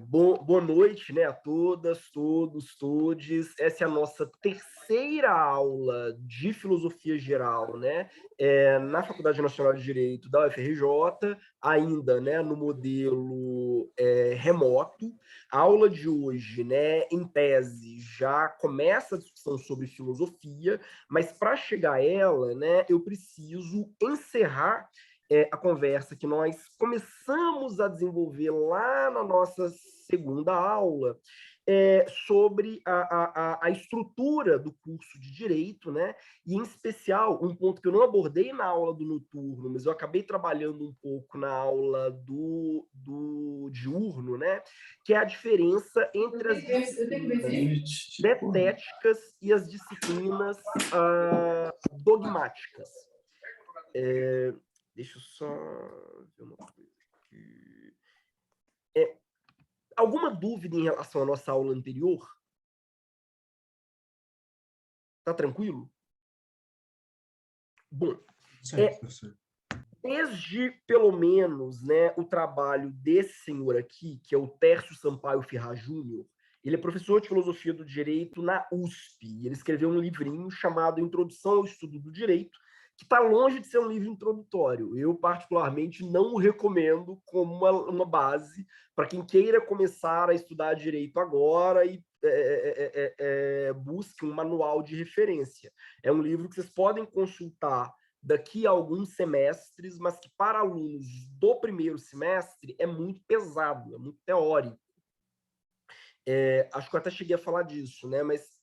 Boa noite, né, a todas, todos, todes. Essa é a nossa terceira aula de Filosofia Geral, né, na Faculdade Nacional de Direito da UFRJ, ainda, né, no modelo remoto. A aula de hoje, né, em tese, já começa a discussão sobre filosofia, mas para chegar a ela, né, eu preciso encerrar a conversa que nós começamos a desenvolver lá na nossa segunda aula, sobre a estrutura do curso de Direito, né? E, em especial, um ponto que eu não abordei na aula do noturno, mas eu acabei trabalhando um pouco na aula do diurno, né? Que é a diferença entre as disciplinas detéticas e as disciplinas dogmáticas. Deixa eu só ver uma coisa aqui. Alguma dúvida em relação à nossa aula anterior? Tá tranquilo? Bom, Certo, professor. desde pelo menos, né, o trabalho desse senhor aqui, que é o Tércio Sampaio Ferraz Júnior, ele é professor de filosofia do direito na USP. Ele escreveu um livrinho chamado Introdução ao Estudo do Direito, que está longe de ser um livro introdutório. Eu, particularmente, não o recomendo como uma base para quem queira começar a estudar direito agora e busque um manual de referência. É um livro que vocês podem consultar daqui a alguns semestres, mas que para alunos do primeiro semestre é muito pesado, é muito teórico. Acho que eu até cheguei a falar disso, né? Mas,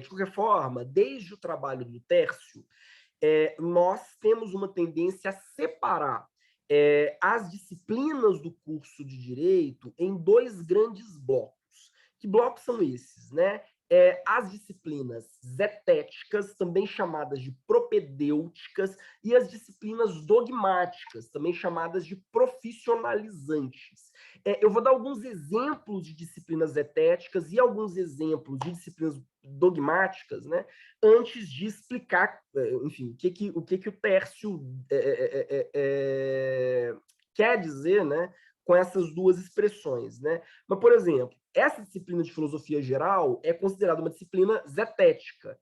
de qualquer forma, desde o trabalho do Tércio, nós temos uma tendência a separar as disciplinas do curso de Direito em dois grandes blocos. Que blocos são esses, né? As disciplinas zetéticas, também chamadas de propedêuticas, e as disciplinas dogmáticas, também chamadas de profissionalizantes. Eu vou dar alguns exemplos de disciplinas zetéticas e alguns exemplos de disciplinas dogmáticas, né? Antes de explicar, enfim, o que o Tércio quer dizer, né, com essas duas expressões, né? Mas, por exemplo, essa disciplina de filosofia geral é considerada uma disciplina zetética.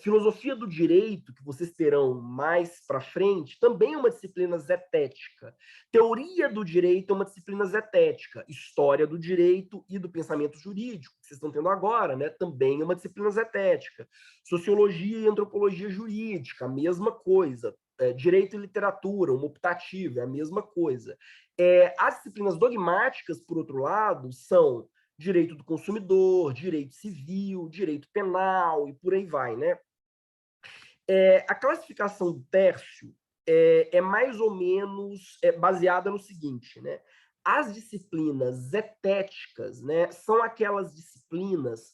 Filosofia do direito, que vocês terão mais para frente, também é uma disciplina zetética. Teoria do direito é uma disciplina zetética. História do direito e do pensamento jurídico, que vocês estão tendo agora, né, também é uma disciplina zetética. Sociologia e antropologia jurídica, a mesma coisa. Direito e literatura, uma optativa, é a mesma coisa. As disciplinas dogmáticas, por outro lado, são direito do consumidor, direito civil, direito penal e por aí vai, né? A classificação do Tércio é mais ou menos baseada no seguinte, né? As disciplinas zetéticas, né, são aquelas disciplinas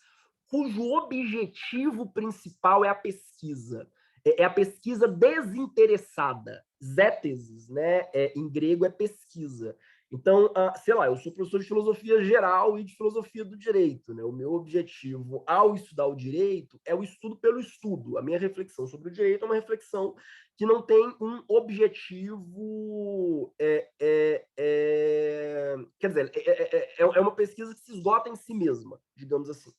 cujo objetivo principal é a pesquisa. É a pesquisa desinteressada. Zétesis, né, em grego, é pesquisa. Então, sei lá, eu sou professor de filosofia geral e de filosofia do direito, né? O meu objetivo ao estudar o direito é o estudo pelo estudo. A minha reflexão sobre o direito é uma reflexão que não tem um objetivo, quer dizer, é uma pesquisa que se esgota em si mesma, digamos assim.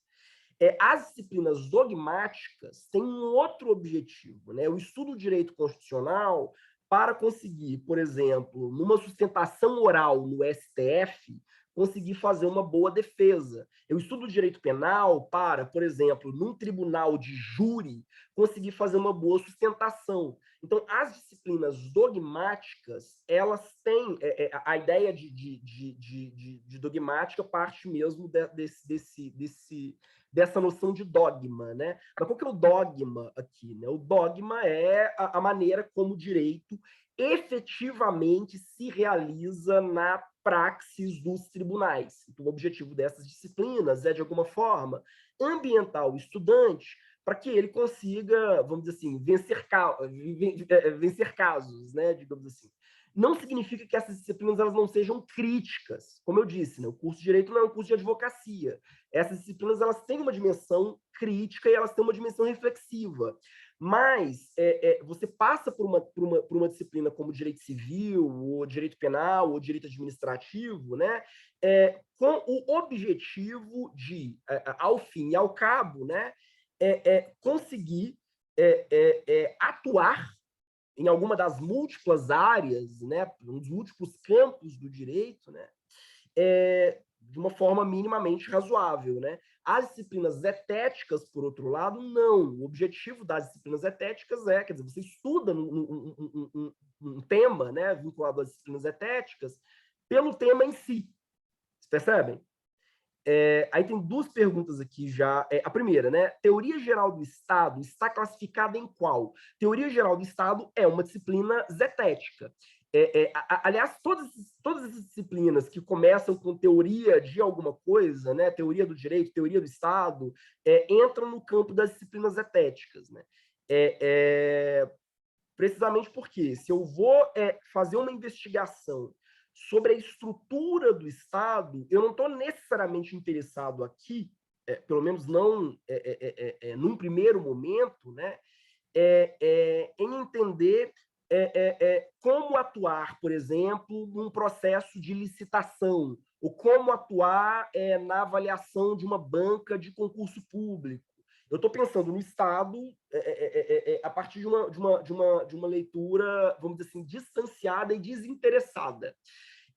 As disciplinas dogmáticas têm um outro objetivo, né? O estudo do direito constitucional para conseguir, por exemplo, numa sustentação oral no STF, conseguir fazer uma boa defesa. Eu estudo direito penal para, por exemplo, num tribunal de júri, conseguir fazer uma boa sustentação. Então, as disciplinas dogmáticas, elas têm a ideia de dogmática parte mesmo dessa noção de dogma, né? Mas qual que é o dogma aqui, né? O dogma é a maneira como o direito efetivamente se realiza na praxis dos tribunais. Então, o objetivo dessas disciplinas é, de alguma forma, ambientar o estudante para que ele consiga, vamos dizer assim, vencer casos, né, digamos assim. Não significa que essas disciplinas elas não sejam críticas. Como eu disse, né, o curso de Direito não é um curso de advocacia. Essas disciplinas elas têm uma dimensão crítica e elas têm uma dimensão reflexiva. Mas você passa por uma disciplina como direito civil, ou direito penal, ou direito administrativo, né, com o objetivo de, ao fim e ao cabo, né, conseguir atuar em alguma das múltiplas áreas, né, nos múltiplos campos do direito, né, de uma forma minimamente razoável, né? As disciplinas zetéticas, por outro lado, não. O objetivo das disciplinas zetéticas quer dizer, você estuda um tema, né, vinculado às disciplinas zetéticas, pelo tema em si. Vocês percebem? Aí tem duas perguntas aqui já. A primeira, né? Teoria geral do Estado está classificada em qual? Teoria geral do Estado é uma disciplina zetética. Aliás, todas as disciplinas que começam com teoria de alguma coisa, né? Teoria do direito, teoria do Estado, entram no campo das disciplinas zetéticas, né? Precisamente porque se eu vou fazer uma investigação sobre a estrutura do Estado, eu não estou necessariamente interessado aqui, pelo menos não num primeiro momento, né, em entender como atuar, por exemplo, num processo de licitação, ou como atuar na avaliação de uma banca de concurso público. Eu estou pensando no Estado a partir de uma leitura, vamos dizer assim, distanciada e desinteressada.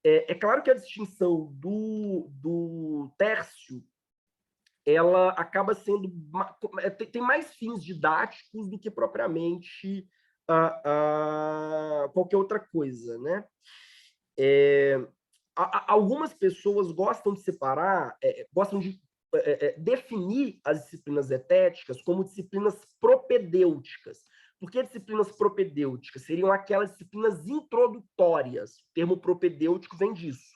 É claro que a distinção do Tércio ela acaba sendo tem mais fins didáticos do que propriamente qualquer outra coisa, né? Algumas pessoas gostam de separar, gostam de definir as disciplinas zetéticas como disciplinas propedêuticas. Por que disciplinas propedêuticas? Seriam aquelas disciplinas introdutórias. O termo propedêutico vem disso.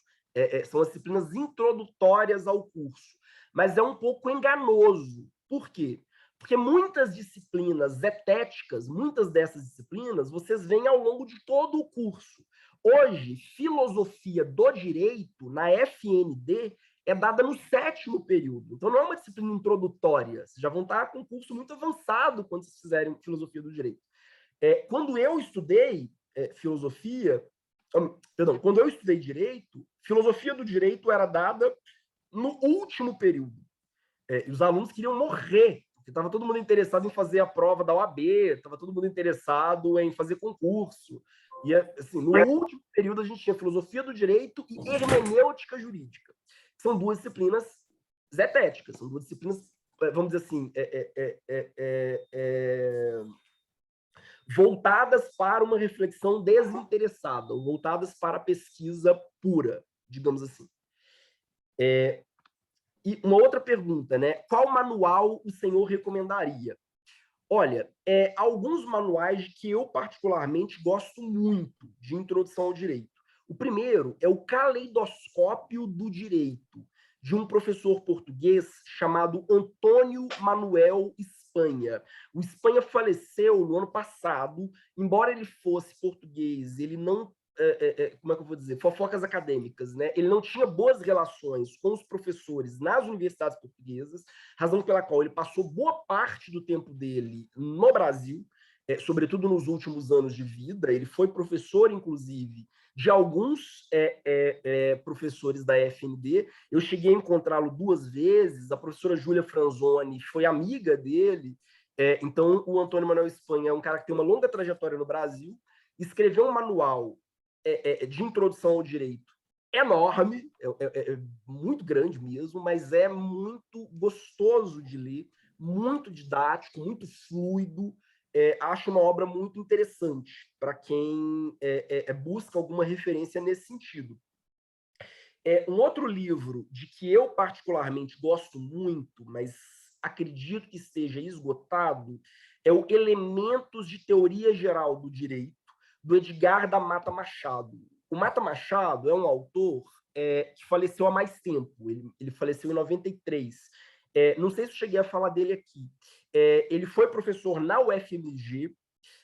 São as disciplinas introdutórias ao curso. Mas é um pouco enganoso. Por quê? Porque muitas disciplinas zetéticas, muitas dessas disciplinas, vocês veem ao longo de todo o curso. Hoje, filosofia do direito, na FND, é dada no 7º período. Então, não é uma disciplina introdutória. Vocês já vão estar com um curso muito avançado quando vocês fizerem filosofia do direito. Quando eu estudei quando eu estudei direito, filosofia do direito era dada no último período. E os alunos queriam morrer, porque estava todo mundo interessado em fazer a prova da OAB, estava todo mundo interessado em fazer concurso. E, assim, no último período, a gente tinha filosofia do direito e hermenêutica jurídica. São duas disciplinas zetéticas, são duas disciplinas, vamos dizer assim, voltadas para uma reflexão desinteressada, ou voltadas para a pesquisa pura, digamos assim. E uma outra pergunta, né? Qual manual o senhor recomendaria? Olha, alguns manuais que eu particularmente gosto muito de introdução ao direito. O primeiro é o Caleidoscópio do Direito, de um professor português chamado Antônio Manuel Espanha. O Espanha faleceu no ano passado, embora ele fosse português, ele não como é que eu vou dizer, fofocas acadêmicas, né? Ele não tinha boas relações com os professores nas universidades portuguesas, razão pela qual ele passou boa parte do tempo dele no Brasil, sobretudo nos últimos anos de vida. Ele foi professor, inclusive, de alguns professores da FND. Eu cheguei a encontrá-lo 2 vezes. A professora Júlia Franzoni foi amiga dele. Então, o Antônio Manuel Espanha é um cara que tem uma longa trajetória no Brasil. Escreveu um manual de introdução ao direito enorme, muito grande mesmo, mas é muito gostoso de ler, muito didático, muito fluido. Acho uma obra muito interessante para quem busca alguma referência nesse sentido. Um outro livro de que eu particularmente gosto muito, mas acredito que esteja esgotado, é o Elementos de Teoria Geral do Direito, do Edgar da Mata Machado. O Mata Machado é um autor que faleceu há mais tempo. Ele faleceu em 93. Não sei se eu cheguei a falar dele aqui. Ele foi professor na UFMG,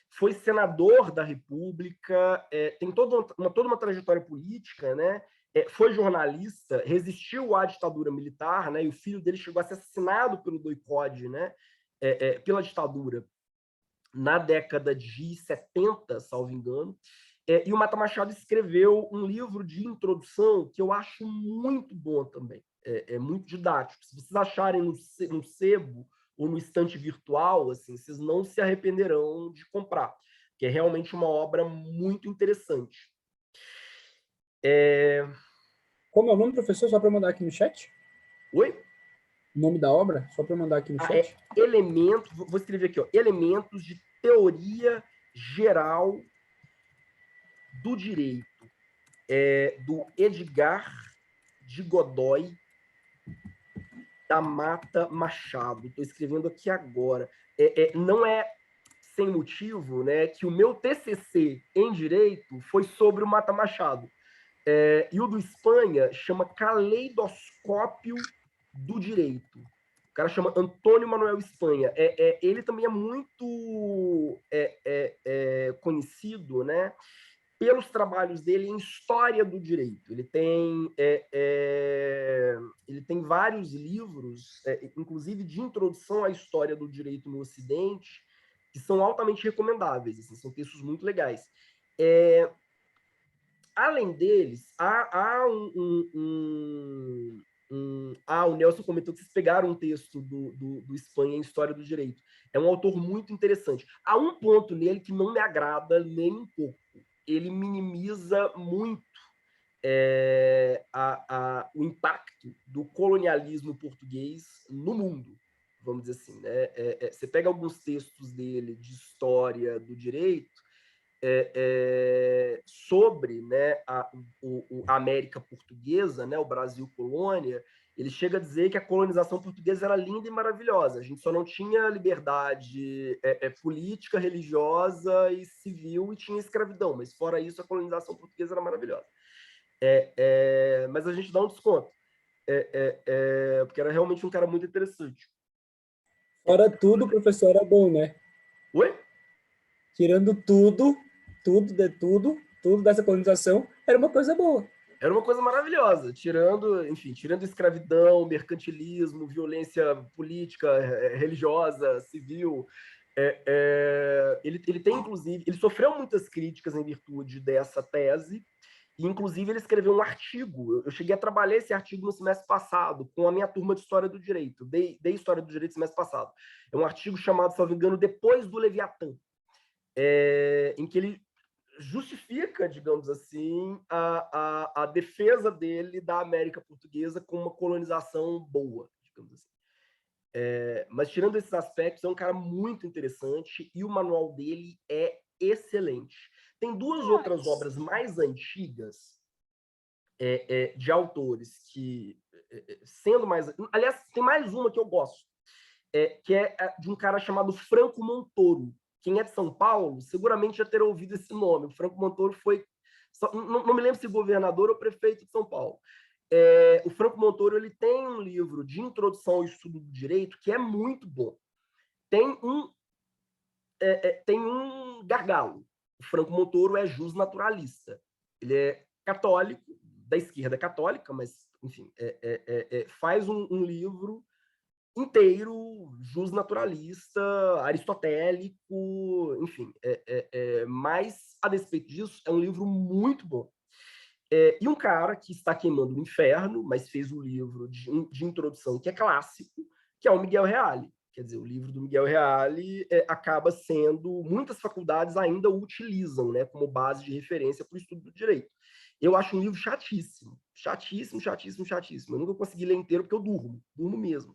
foi senador da República, tem toda uma trajetória política, né? Foi jornalista, resistiu à ditadura militar, né? E o filho dele chegou a ser assassinado pelo doicode, né? Pela ditadura. na década de 70, salvo engano, e o Mata Machado escreveu um livro de introdução que eu acho muito bom também, é muito didático. Se vocês acharem no sebo ou no estante virtual, assim, vocês não se arrependerão de comprar, que é realmente uma obra muito interessante. Como é o nome, professor? Só para mandar aqui no chat? Oi? O nome da obra? Só para mandar aqui no chat? Elementos, vou escrever aqui, ó, Elementos de Teoria Geral do Direito, do Edgar de Godoy da Mata Machado. Estou escrevendo aqui agora. Não é sem motivo, né, que o meu TCC em Direito foi sobre o Mata Machado. E o do Espanha chama Caleidoscópio do Direito. O cara chama Antônio Manuel Espanha. Ele também é muito conhecido, né, pelos trabalhos dele em história do direito. Ele tem vários livros, inclusive de introdução à história do direito no Ocidente, que são altamente recomendáveis, assim, são textos muito legais. Além deles, o Nelson comentou que vocês pegaram um texto do Espanha em História do Direito. É um autor muito interessante. Há um ponto nele que não me agrada nem um pouco. Ele minimiza muito o impacto do colonialismo português no mundo, vamos dizer assim, né? Você pega alguns textos dele de história do direito sobre, né, a América portuguesa, né, o Brasil colônia. Ele chega a dizer que a colonização portuguesa era linda e maravilhosa. A gente só não tinha liberdade política, religiosa e civil, e tinha escravidão. Mas fora isso, a colonização portuguesa era maravilhosa. Mas a gente dá um desconto, porque era realmente um cara muito interessante. Fora tudo, professor, era bom, né? Oi? Tirando tudo dessa colonização, era uma coisa boa. Era uma coisa maravilhosa, tirando escravidão, mercantilismo, violência política, religiosa, civil. Ele tem, inclusive, ele sofreu muitas críticas em virtude dessa tese, e, inclusive, ele escreveu um artigo. Eu cheguei a trabalhar esse artigo no semestre passado, com a minha turma de História do Direito. Dei História do Direito no semestre passado. É um artigo chamado, se não me engano, Depois do Leviatã, em que ele justifica, digamos assim, a defesa dele da América Portuguesa com uma colonização boa, digamos assim. Mas, tirando esses aspectos, é um cara muito interessante e o manual dele é excelente. Tem duas outras obras mais antigas de autores que, sendo mais... Aliás, tem mais uma que eu gosto, que é de um cara chamado Franco Montoro. Quem é de São Paulo seguramente já terá ouvido esse nome. O Franco Montoro foi, não me lembro se governador ou prefeito de São Paulo. O Franco Montoro, ele tem um livro de introdução ao estudo do direito que é muito bom. Tem um gargalo. O Franco Montoro é justnaturalista. Ele é católico, da esquerda católica, mas, enfim, faz um livro inteiro, justnaturalista, aristotélico, enfim. Mas, a despeito disso, é um livro muito bom. E um cara que está queimando no inferno, mas fez um livro de introdução que é clássico, que é o Miguel Reale. Quer dizer, o livro do Miguel Reale acaba sendo... Muitas faculdades ainda o utilizam, né, como base de referência para o estudo do direito. Eu acho um livro chatíssimo. Chatíssimo, chatíssimo, chatíssimo. Eu nunca consegui ler inteiro porque eu durmo mesmo.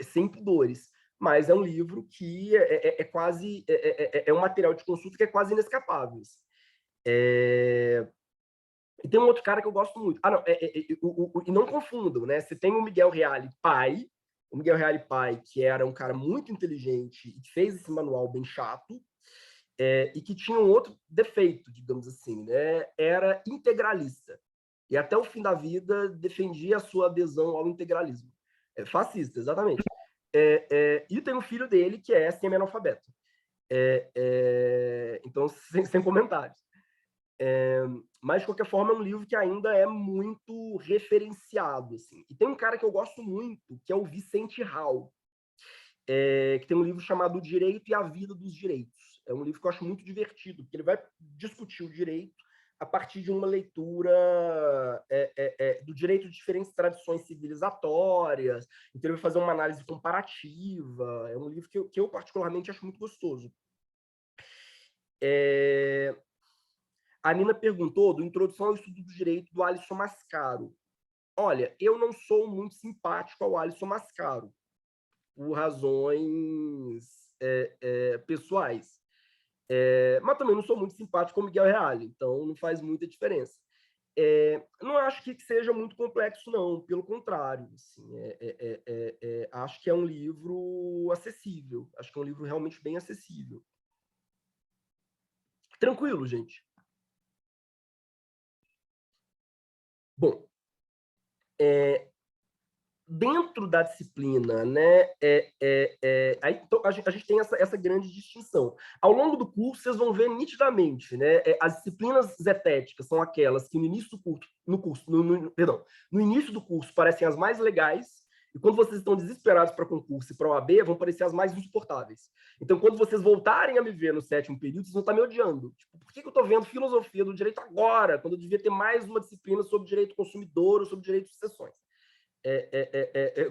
Sem pudores. Mas é um livro que quase... É um material de consulta que é quase inescapável. E tem um outro cara que eu gosto muito. E não confundam, né? Você tem o Miguel Reale pai, que era um cara muito inteligente e que fez esse manual bem chato, e que tinha um outro defeito, digamos assim, né? Era integralista. E até o fim da vida defendia a sua adesão ao integralismo. Fascista, exatamente. E tem um filho dele que é semi-analfabeto. Então, sem comentários. Mas, de qualquer forma, é um livro que ainda é muito referenciado. Assim. E tem um cara que eu gosto muito, que é o Vicente Hall. que tem um livro chamado O Direito e a Vida dos Direitos. É um livro que eu acho muito divertido, porque ele vai discutir o direito a partir de uma leitura do direito de diferentes tradições civilizatórias. Então, ele vai fazer uma análise comparativa. É um livro que eu particularmente acho muito gostoso. A Nina perguntou do Introdução ao Estudo do Direito do Alisson Mascaro. Olha, eu não sou muito simpático ao Alisson Mascaro, por razões pessoais. Mas também não sou muito simpático com o Miguel Reale, então não faz muita diferença. Não acho que seja muito complexo, não, pelo contrário. Assim, acho que é um livro acessível, acho que é um livro realmente bem acessível. Tranquilo, gente. Bom, dentro da disciplina, né, então a gente tem essa grande distinção. Ao longo do curso, vocês vão ver nitidamente, né, as disciplinas zetéticas são aquelas que no início do curso, no início do curso parecem as mais legais, e quando vocês estão desesperados para concurso e para a OAB, vão parecer as mais insuportáveis. Então, quando vocês voltarem a me ver no 7º período, vocês vão estar me odiando. Tipo, por que eu estou vendo filosofia do direito agora, quando eu devia ter mais uma disciplina sobre direito consumidor ou sobre direito de sucessões?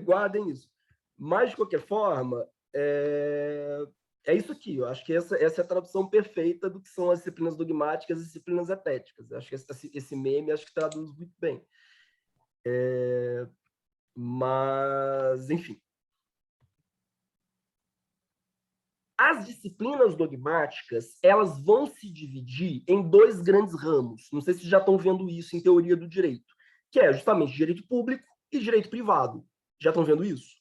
Guardem isso. Mas, de qualquer forma, é isso aqui. Eu acho que essa é a tradução perfeita do que são as disciplinas dogmáticas e disciplinas etéticas. Eu acho que esse meme acho que traduz muito bem. Mas, enfim. As disciplinas dogmáticas, elas vão se dividir em 2 grandes ramos. Não sei se já estão vendo isso em teoria do direito, que é justamente direito público e direito privado. Já estão vendo isso?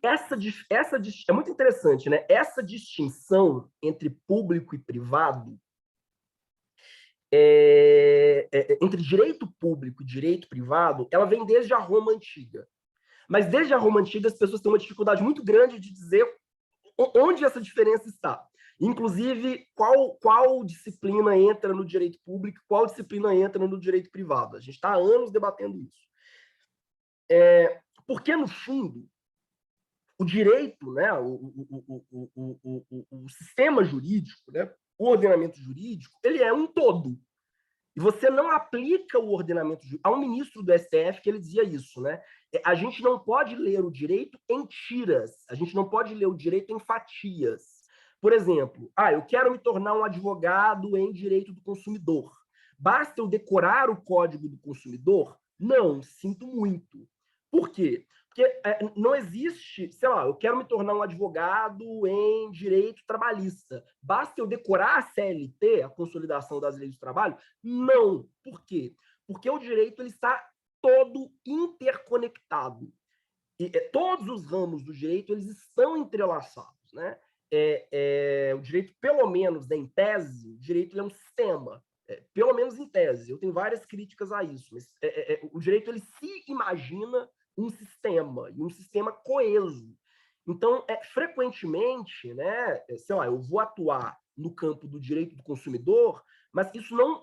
É muito interessante, né? Essa distinção entre público e privado, entre direito público e direito privado, ela vem desde a Roma Antiga. Mas desde a Roma Antiga, as pessoas têm uma dificuldade muito grande de dizer onde essa diferença está. Inclusive, qual disciplina entra no direito público, qual disciplina entra no direito privado. A gente está há anos debatendo isso. Porque, no fundo, o direito, né, o sistema jurídico, né, o ordenamento jurídico, ele é um todo. E você não aplica o ordenamento jurídico. Há um ministro do STF que ele dizia isso, né? A gente não pode ler o direito em tiras, a gente não pode ler o direito em fatias. Por exemplo, eu quero me tornar um advogado em direito do consumidor. Basta eu decorar o Código do Consumidor? Não, sinto muito. Por quê? Porque não existe, sei lá, eu quero me tornar um advogado em direito trabalhista. Basta eu decorar a CLT, a Consolidação das Leis do Trabalho? Não. Por quê? Porque o direito ele está todo interconectado. E todos os ramos do direito eles estão entrelaçados, né? O direito, pelo menos, né, em tese, o direito é um sistema. Pelo menos em tese. Eu tenho várias críticas a isso, mas o direito ele se imagina um sistema, e um sistema coeso. Então, frequentemente, né, sei lá, eu vou atuar no campo do direito do consumidor, mas isso não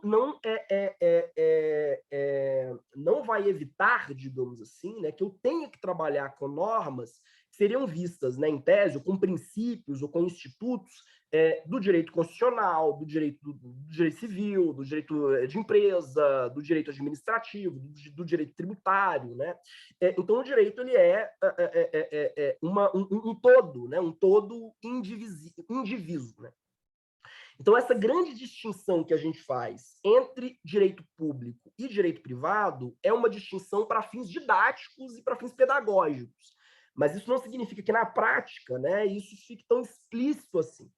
vai evitar, digamos assim, né, que eu tenha que trabalhar com normas que seriam vistas, né, em tese, ou com princípios, ou com institutos do direito constitucional, do direito civil, do direito de empresa, do direito administrativo, do direito tributário, né? Então, o direito ele um todo, né? Um todo indiviso, né? Então, essa grande distinção que a gente faz entre direito público e direito privado é uma distinção para fins didáticos e para fins pedagógicos. Mas isso não significa que, na prática, né, isso fique tão explícito assim.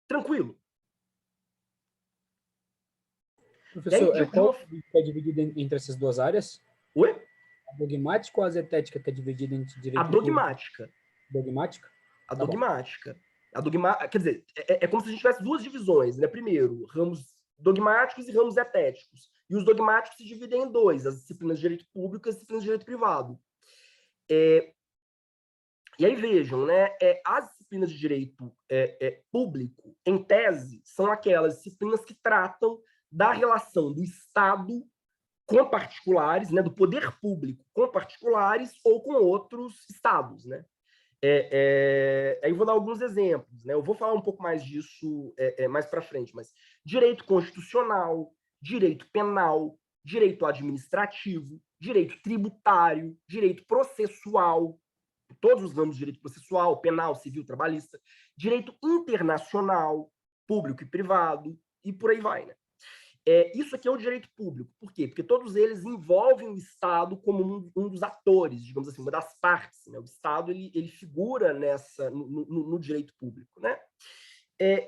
Tranquilo. Professor, qual é dividido entre essas 2 áreas? Oi? A dogmática ou a zetética que é dividida entre direito A dogmática. Dogmática? A dogmática. Quer dizer, como se a gente tivesse 2 divisões, né? Primeiro, ramos dogmáticos e ramos zetéticos. E os dogmáticos se dividem em 2, as disciplinas de direito público e as disciplinas de direito privado. E aí vejam, né? As disciplinas de direito público, em tese, são aquelas disciplinas que tratam da relação do Estado com particulares, né, do poder público com particulares ou com outros estados, né? Aí eu vou dar alguns exemplos, né? Eu vou falar um pouco mais disso mais para frente, mas direito constitucional, direito penal, direito administrativo, direito tributário, direito processual, todos os ramos de direito processual, penal, civil, trabalhista, direito internacional, público e privado, e por aí vai, né? Isso aqui é o direito público. Por quê? Porque todos eles envolvem o Estado como um dos atores, digamos assim, uma das partes. Né? O Estado ele figura no direito público. Né?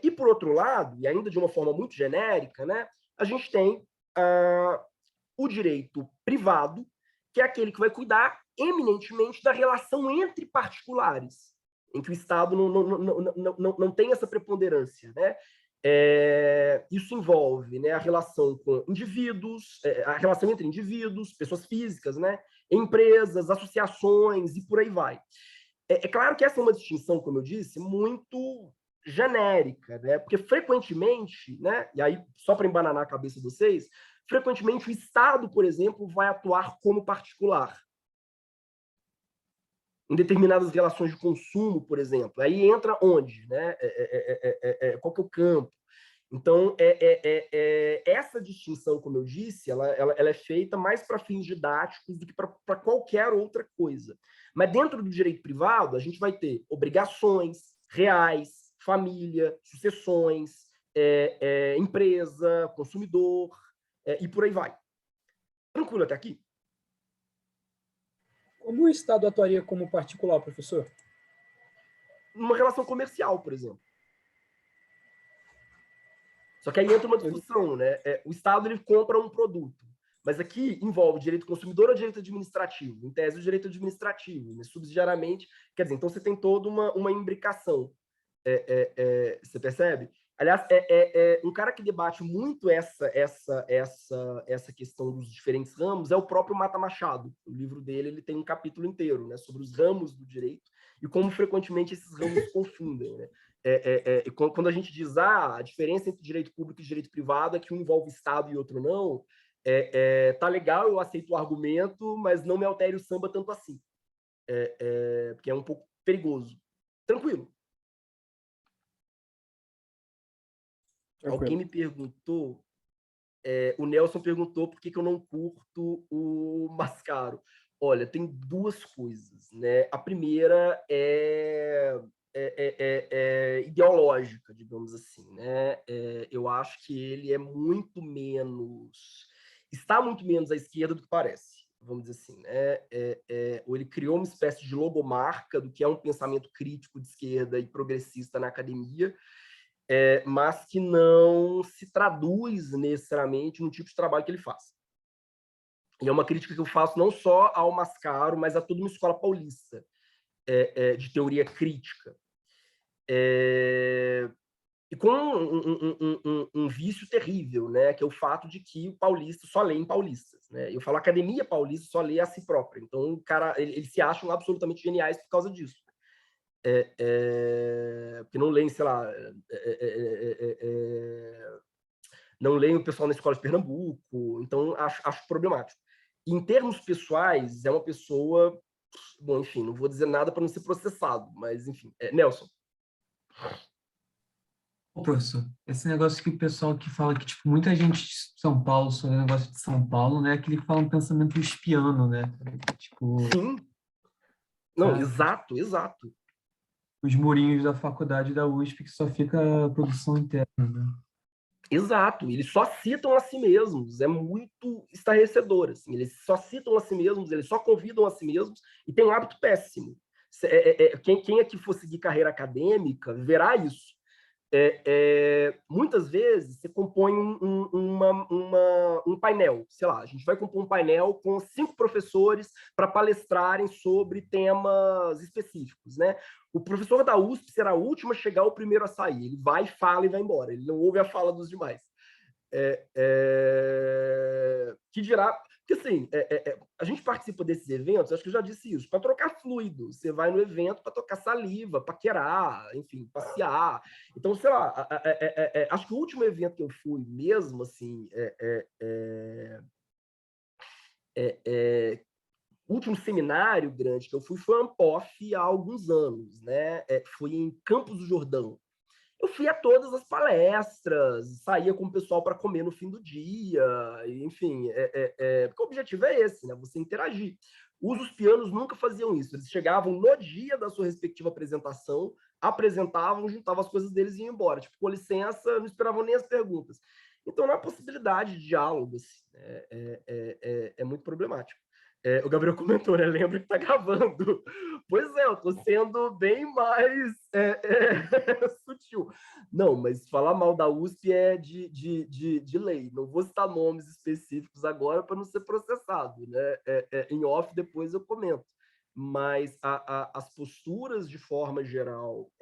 E, por outro lado, e ainda de uma forma muito genérica, né, a gente tem o direito privado, que é aquele que vai cuidar eminentemente da relação entre particulares, em que o Estado não tem essa preponderância. Né? Isso envolve, né, a relação com indivíduos, a relação entre indivíduos, pessoas físicas, né, empresas, associações e por aí vai. Claro que essa é uma distinção, como eu disse, muito genérica, né, porque frequentemente, né, e aí só para embananar a cabeça de vocês, frequentemente o Estado, por exemplo, vai atuar como particular em determinadas relações de consumo, por exemplo. Aí entra onde? Né? Qual que é o campo? Então, essa distinção, como eu disse, ela é feita mais para fins didáticos do que para qualquer outra coisa. Mas dentro do direito privado, a gente vai ter obrigações reais, família, sucessões, empresa, consumidor, e por aí vai. Tranquilo até aqui? Como o Estado atuaria como particular, professor? Numa relação comercial, por exemplo. Só que aí entra uma discussão, né? O Estado ele compra um produto, mas aqui envolve direito consumidor ou direito administrativo? Em tese, o direito administrativo, mas subsidiariamente, quer dizer, então você tem toda uma imbricação. Você percebe? Aliás, um cara que debate muito essa questão dos diferentes ramos é o próprio Mata Machado. O livro dele ele tem um capítulo inteiro, né, sobre os ramos do direito e como frequentemente esses ramos se confundem. Né? Quando a gente diz a diferença entre direito público e direito privado é que um envolve Estado e outro não, tá legal, eu aceito o argumento, mas não me altere o samba tanto assim, porque é um pouco perigoso. Tranquilo. Alguém me perguntou, o Nelson perguntou por que eu não curto o Mascaro. Olha, tem duas coisas, né? A primeira é ideológica, digamos assim, né? Eu acho que ele está muito menos à esquerda do que parece, vamos dizer assim, né? Ou ele criou uma espécie de logomarca do que é um pensamento crítico de esquerda e progressista na academia, mas que não se traduz necessariamente no tipo de trabalho que ele faz. E é uma crítica que eu faço não só ao Mascaro, mas a toda uma escola paulista de teoria crítica. E com um vício terrível, né, que é o fato de que o paulista só lê em paulistas. Né? Eu falo, a academia paulista só lê a si própria. Então, o cara, eles se acham absolutamente geniais por causa disso. Porque não leem, sei lá, não leem o pessoal na escola de Pernambuco, então acho problemático. Em termos pessoais, é uma pessoa, bom, enfim, não vou dizer nada para não ser processado, mas enfim, Nelson. Ô, professor, esse negócio que o pessoal que fala que, tipo, muita gente de São Paulo só é negócio de São Paulo, né? Aquele que fala um pensamento espiano, né? Tipo... Sim. Não, exato. Os murinhos da faculdade da USP que só fica a produção interna, né? Exato, eles só citam a si mesmos, é muito estarrecedor, assim, eles só citam a si mesmos, eles só convidam a si mesmos e tem um hábito péssimo. Quem aqui for seguir carreira acadêmica verá isso. Muitas vezes você compõe um painel, sei lá, a gente vai compor um painel com 5 professores para palestrarem sobre temas específicos, né? O professor da USP será o último a chegar, o primeiro a sair. Ele vai, fala e vai embora. Ele não ouve a fala dos demais. Que dirá... Porque, assim, a gente participa desses eventos, acho que eu já disse isso, para trocar fluido. Você vai no evento para trocar saliva, paquerar, enfim, passear. Então, sei lá, acho que o último evento que eu fui mesmo, assim, O último seminário grande que eu fui foi a Ampof há alguns anos, né? Foi em Campos do Jordão. Eu fui a todas as palestras, saía com o pessoal para comer no fim do dia, enfim, porque o objetivo é esse, né? Você interagir. Os pianos nunca faziam isso, eles chegavam no dia da sua respectiva apresentação, apresentavam, juntavam as coisas deles e iam embora. Tipo, com licença, não esperavam nem as perguntas. Então, não há possibilidade de diálogo, assim, é muito problemático. O Gabriel comentou, né? Lembra que tá gravando. Pois é, eu tô sendo bem mais sutil. Não, mas falar mal da USP é de lei. Não vou citar nomes específicos agora para não ser processado, né? Em off, depois eu comento. Mas as posturas, de forma geral,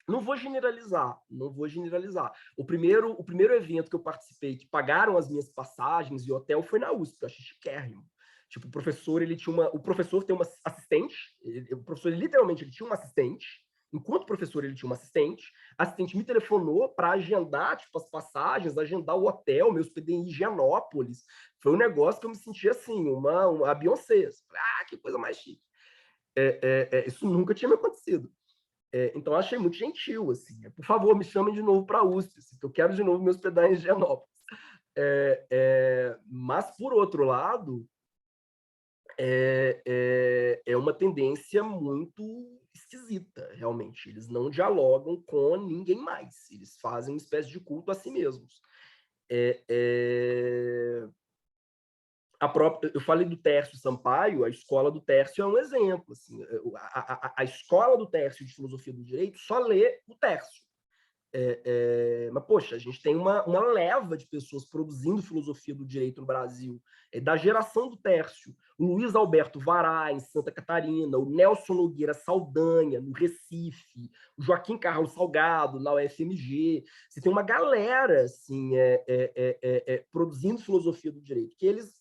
não vou generalizar, não vou generalizar. O primeiro evento que eu participei, que pagaram as minhas passagens e hotel, foi na USP, eu achei chiquérrimo. Tipo, o professor, o professor tem uma assistente, o professor, literalmente, ele tinha uma assistente, enquanto professor, ele tinha uma assistente, a assistente me telefonou para agendar, tipo, as passagens, agendar o hotel, me hospedei em Higienópolis. Foi um negócio que eu me senti, assim, a Beyoncé. Que coisa mais chique. Isso nunca tinha me acontecido. Então, eu achei muito gentil, assim. Por favor, me chamem de novo para a USP, assim, que eu quero de novo me hospedar em Higienópolis. Mas, por outro lado, é uma tendência muito esquisita, realmente. Eles não dialogam com ninguém mais. Eles fazem uma espécie de culto a si mesmos. Eu falei do Tércio Sampaio, a escola do Tércio é um exemplo. Assim, a escola do Tércio de Filosofia do Direito só lê o Tércio. Mas, poxa, a gente tem uma leva de pessoas produzindo filosofia do direito no Brasil, da geração do Tércio, o Luiz Alberto Vará, em Santa Catarina, o Nelson Nogueira Saldanha, no Recife, o Joaquim Carlos Salgado, na UFMG. Você tem uma galera assim, produzindo filosofia do direito, que eles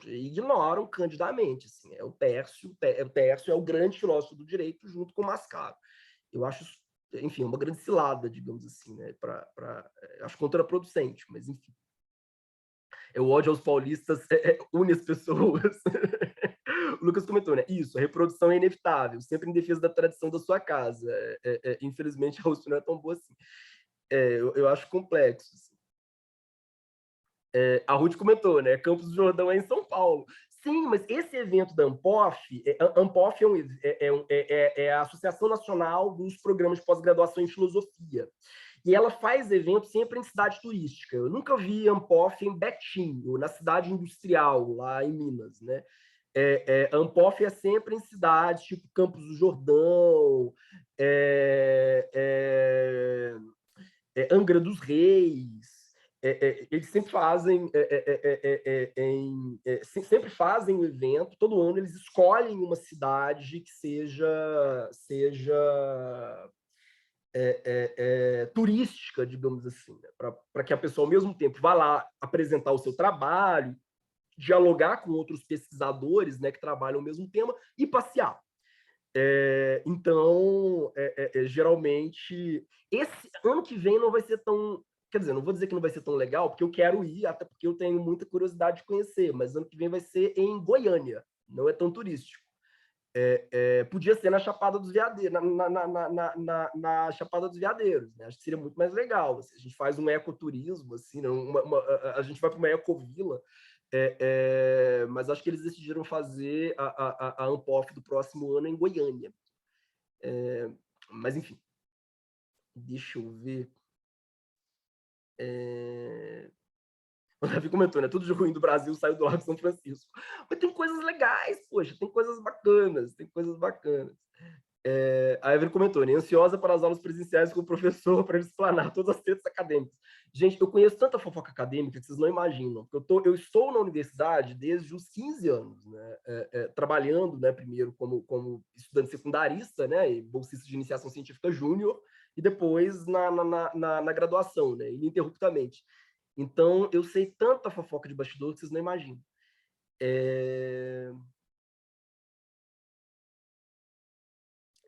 ignoram candidamente. Assim, o Tércio é o grande filósofo do direito, junto com o Mascaro. Eu acho, enfim, uma grande cilada, digamos assim, né? Acho contraproducente, mas enfim. O ódio aos paulistas une as pessoas. O Lucas comentou, né? Isso, a reprodução é inevitável, sempre em defesa da tradição da sua casa. Infelizmente, a USP não é tão boa assim. Eu acho complexo. Assim. A Ruth comentou, né? Campos do Jordão é em São Paulo. Sim, mas esse evento da Ampof, Ampof é a Associação Nacional dos Programas de Pós-Graduação em Filosofia. E ela faz evento sempre em cidade turística. Eu nunca vi Ampof em Betim, ou na cidade industrial, lá em Minas, né? Ampof é sempre em cidades tipo Campos do Jordão, Angra dos Reis. Eles sempre fazem sempre fazem o evento, todo ano eles escolhem uma cidade que seja turística, digamos assim, né? Para que a pessoa, ao mesmo tempo, vá lá apresentar o seu trabalho, dialogar com outros pesquisadores, né, que trabalham o mesmo tema, e passear. Então, geralmente, esse ano que vem não vai ser tão... Quer dizer, não vou dizer que não vai ser tão legal, porque eu quero ir, até porque eu tenho muita curiosidade de conhecer, mas ano que vem vai ser em Goiânia, não é tão turístico. Podia ser na Chapada dos Veadeiros, na Chapada dos Veadeiros, né? Acho que seria muito mais legal. Assim, a gente faz um ecoturismo, assim, né? A gente vai para uma ecovila, mas acho que eles decidiram fazer a Ampof do próximo ano em Goiânia. Mas, enfim, deixa eu ver. O Davi comentou, né? Tudo de ruim do Brasil saiu do lado de São Francisco. Mas tem coisas legais, poxa, tem coisas bacanas, A Evelyn comentou, né? Ansiosa para as aulas presenciais com o professor para ele explanar todas as tetas acadêmicas. Gente, eu conheço tanta fofoca acadêmica que vocês não imaginam. Eu estou na universidade desde os 15 anos, né? Trabalhando, né? Primeiro como estudante secundarista, né? E bolsista de iniciação científica júnior, e depois na graduação, né? Ininterruptamente. Então, eu sei tanta fofoca de bastidor que vocês não imaginam.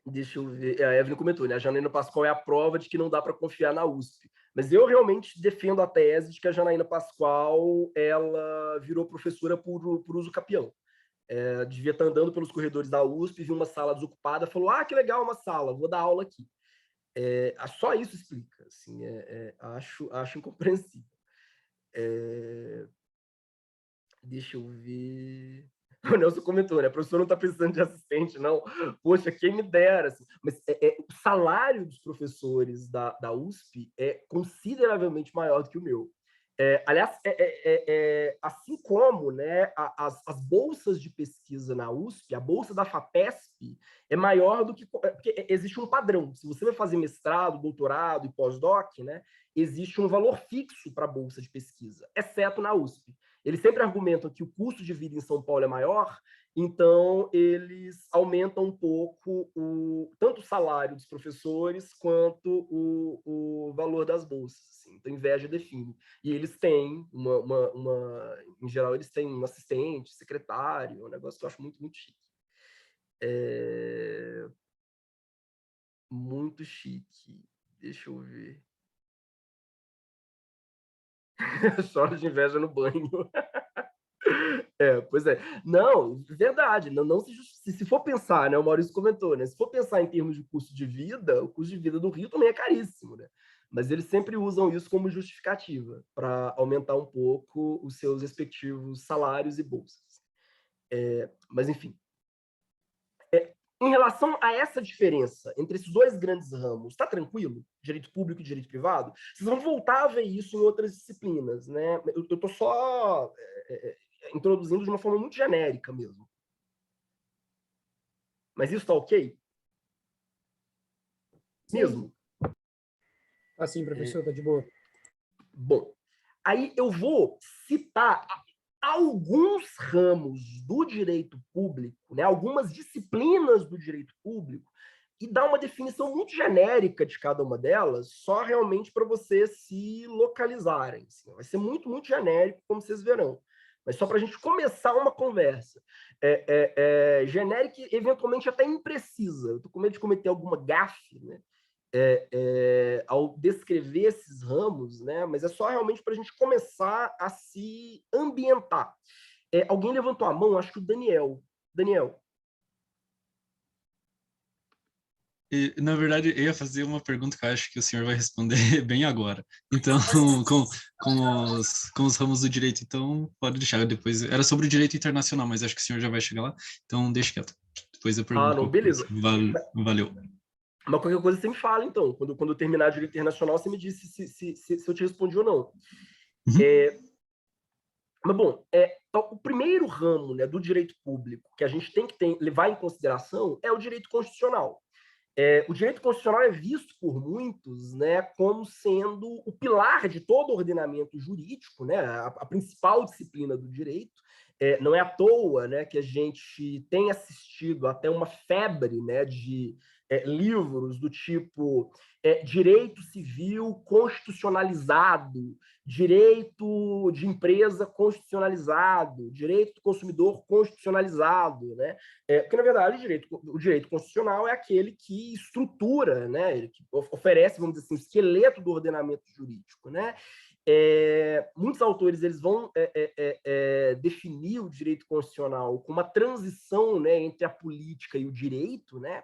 Deixa eu ver. A Evelyn comentou, né? A Janaína Pascoal é a prova de que não dá para confiar na USP. Mas eu realmente defendo a tese de que a Janaína Pascoal ela virou professora por uso capião. Devia estar andando pelos corredores da USP, viu uma sala desocupada, falou: ah, que legal uma sala, vou dar aula aqui. Só isso explica. Assim, acho incompreensível. Deixa eu ver. O Nelson comentou, né? O professor não está precisando de assistente, não. Poxa, quem me dera. Assim. Mas o salário dos professores da USP é consideravelmente maior do que o meu. Aliás, assim como, né, as bolsas de pesquisa na USP, a bolsa da FAPESP é maior do que... Porque existe um padrão. Se você vai fazer mestrado, doutorado e pós-doc, né, existe um valor fixo para a bolsa de pesquisa, exceto na USP. Eles sempre argumentam que o custo de vida em São Paulo é maior, então eles aumentam um pouco tanto o salário dos professores quanto o valor das bolsas. Assim. Então, inveja define. E eles têm em geral, eles têm um assistente, secretário, um negócio que eu acho muito, muito chique. Muito chique. Deixa eu ver. Choro de inveja no banho. Pois é. Não, verdade. Não se for pensar, né? O Maurício comentou, né? Se for pensar em termos de custo de vida, o custo de vida do Rio também é caríssimo, né? Mas eles sempre usam isso como justificativa para aumentar um pouco os seus respectivos salários e bolsas. Mas, enfim. Em relação a essa diferença entre esses dois grandes ramos, está tranquilo? Direito público e direito privado? Vocês vão voltar a ver isso em outras disciplinas, né? Eu estou só introduzindo de uma forma muito genérica mesmo. Mas isso está ok? Sim. Mesmo? Assim, professor, tá de boa. Bom, aí eu vou citar alguns ramos do direito público, né, algumas disciplinas do direito público, e dar uma definição muito genérica de cada uma delas, só realmente para vocês se localizarem. Assim. Vai ser muito, muito genérico, como vocês verão. Mas só para a gente começar uma conversa. Genérica e eventualmente até imprecisa. Eu estou com medo de cometer alguma gafe, né? Ao descrever esses ramos, né? Mas é só realmente para a gente começar a se ambientar. Alguém levantou a mão, acho que o Daniel. Daniel. Na verdade, eu ia fazer uma pergunta que eu acho que o senhor vai responder bem agora. Então, com os ramos do direito, então, pode deixar depois. Era sobre o direito internacional, mas acho que o senhor já vai chegar lá, então deixa quieto. Depois eu pergunto. Não, beleza. Valeu. Mas qualquer coisa você me fala, então. Quando eu terminar direito internacional, você me diz se eu te respondi ou não. Uhum. Mas, bom, então, o primeiro ramo, né, do direito público que a gente tem que levar em consideração é o direito constitucional. O direito constitucional é visto por muitos, né, como sendo o pilar de todo o ordenamento jurídico, né, a principal disciplina do direito. Não é à toa, né, que a gente tem assistido até uma febre, né, de livros do tipo direito civil constitucionalizado, direito de empresa constitucionalizado, direito do consumidor constitucionalizado, né? Porque, na verdade, o direito constitucional é aquele que estrutura, né? Que oferece, vamos dizer assim, o esqueleto do ordenamento jurídico, né? Muitos autores eles vão definir o direito constitucional como uma transição, né, entre a política e o direito, né?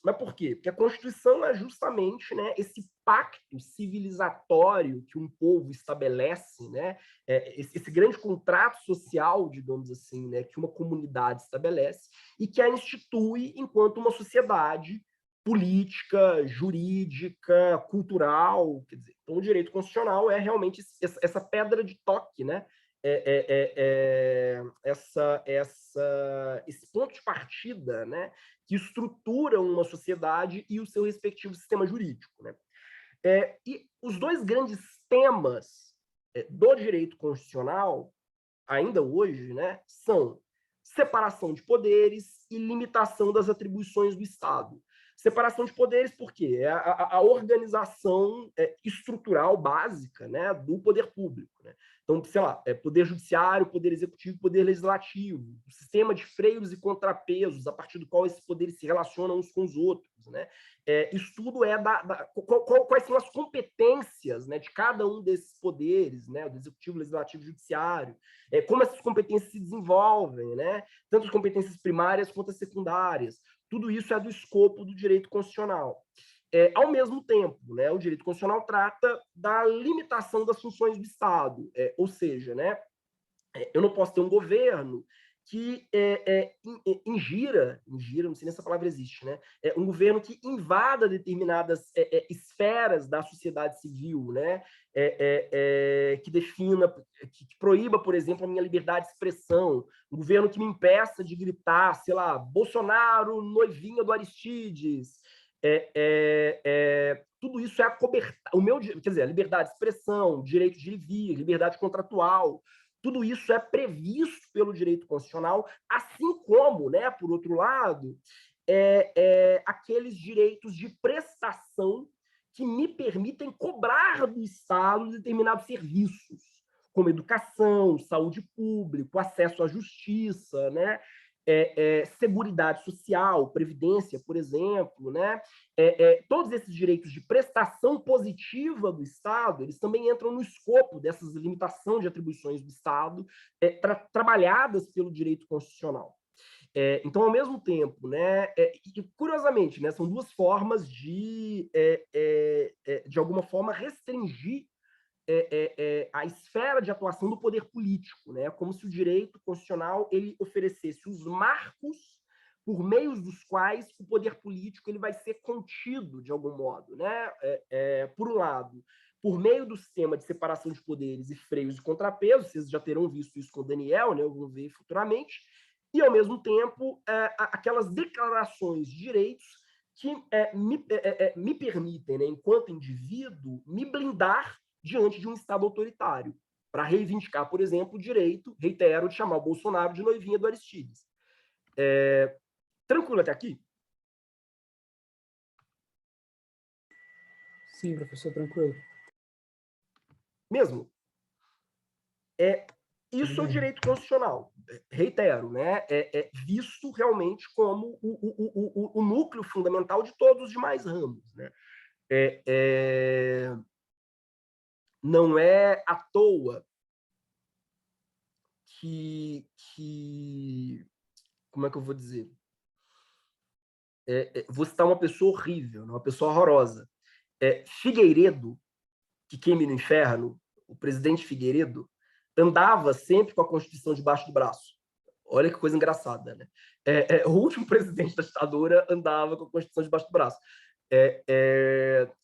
Mas por quê? Porque a Constituição é justamente, né, esse pacto civilizatório que um povo estabelece, né, esse grande contrato social, digamos assim, né, que uma comunidade estabelece e que a institui enquanto uma sociedade política, jurídica, cultural. Quer dizer, então, o direito constitucional é realmente essa pedra de toque, né? Esse ponto de partida, né, que estrutura uma sociedade e o seu respectivo sistema jurídico. Né? E os dois grandes temas do direito constitucional, ainda hoje, né, são separação de poderes e limitação das atribuições do Estado. Separação de poderes, por quê? É a organização estrutural básica, né, do poder público. Né? Então, sei lá, poder judiciário, poder executivo, poder legislativo, o sistema de freios e contrapesos, a partir do qual esses poderes se relacionam uns com os outros. Né? Isso tudo quais são as competências, né, de cada um desses poderes, né, do executivo, legislativo e judiciário, como essas competências se desenvolvem, né, tanto as competências primárias quanto as secundárias. Tudo isso é do escopo do direito constitucional. Ao mesmo tempo, né, o direito constitucional trata da limitação das funções do Estado, ou seja, né, eu não posso ter um governo que ingira, não sei nem se essa palavra existe, né? Um governo que invada determinadas esferas da sociedade civil, né? Que defina, que proíba, por exemplo, a minha liberdade de expressão, um governo que me impeça de gritar, sei lá, Bolsonaro, noivinha do Aristides. Tudo isso é acobertado, quer dizer, a liberdade de expressão, direito de ir e vir, liberdade contratual, tudo isso é previsto pelo direito constitucional, assim como, né, por outro lado, aqueles direitos de prestação que me permitem cobrar do Estado determinados serviços, como educação, saúde pública, acesso à justiça, né? Seguridade social, previdência, por exemplo, né? Todos esses direitos de prestação positiva do Estado, eles também entram no escopo dessas limitações de atribuições do Estado, trabalhadas pelo direito constitucional. Então, ao mesmo tempo, né, e curiosamente, né, são duas formas de alguma forma, restringir a esfera de atuação do poder político, né? Como se o direito constitucional ele oferecesse os marcos por meio dos quais o poder político ele vai ser contido de algum modo, né? Por um lado, por meio do sistema de separação de poderes e freios e contrapesos, vocês já terão visto isso com o Daniel, né? Eu vou ver futuramente, e ao mesmo tempo aquelas declarações de direitos que me permitem, né, enquanto indivíduo, me blindar diante de um Estado autoritário, para reivindicar, por exemplo, o direito, reitero, de chamar o Bolsonaro de noivinha do Aristides. Tranquilo até aqui? Sim, professor, tranquilo. Mesmo? Isso é o direito constitucional, reitero, né? Visto realmente como o núcleo fundamental de todos os demais ramos. Né? Não é à toa que como é que eu vou dizer? Vou citar uma pessoa horrível, uma pessoa horrorosa. Figueiredo, que queime no inferno, o presidente Figueiredo, andava sempre com a Constituição debaixo do braço. Olha que coisa engraçada, né? O último presidente da ditadura andava com a Constituição debaixo do braço.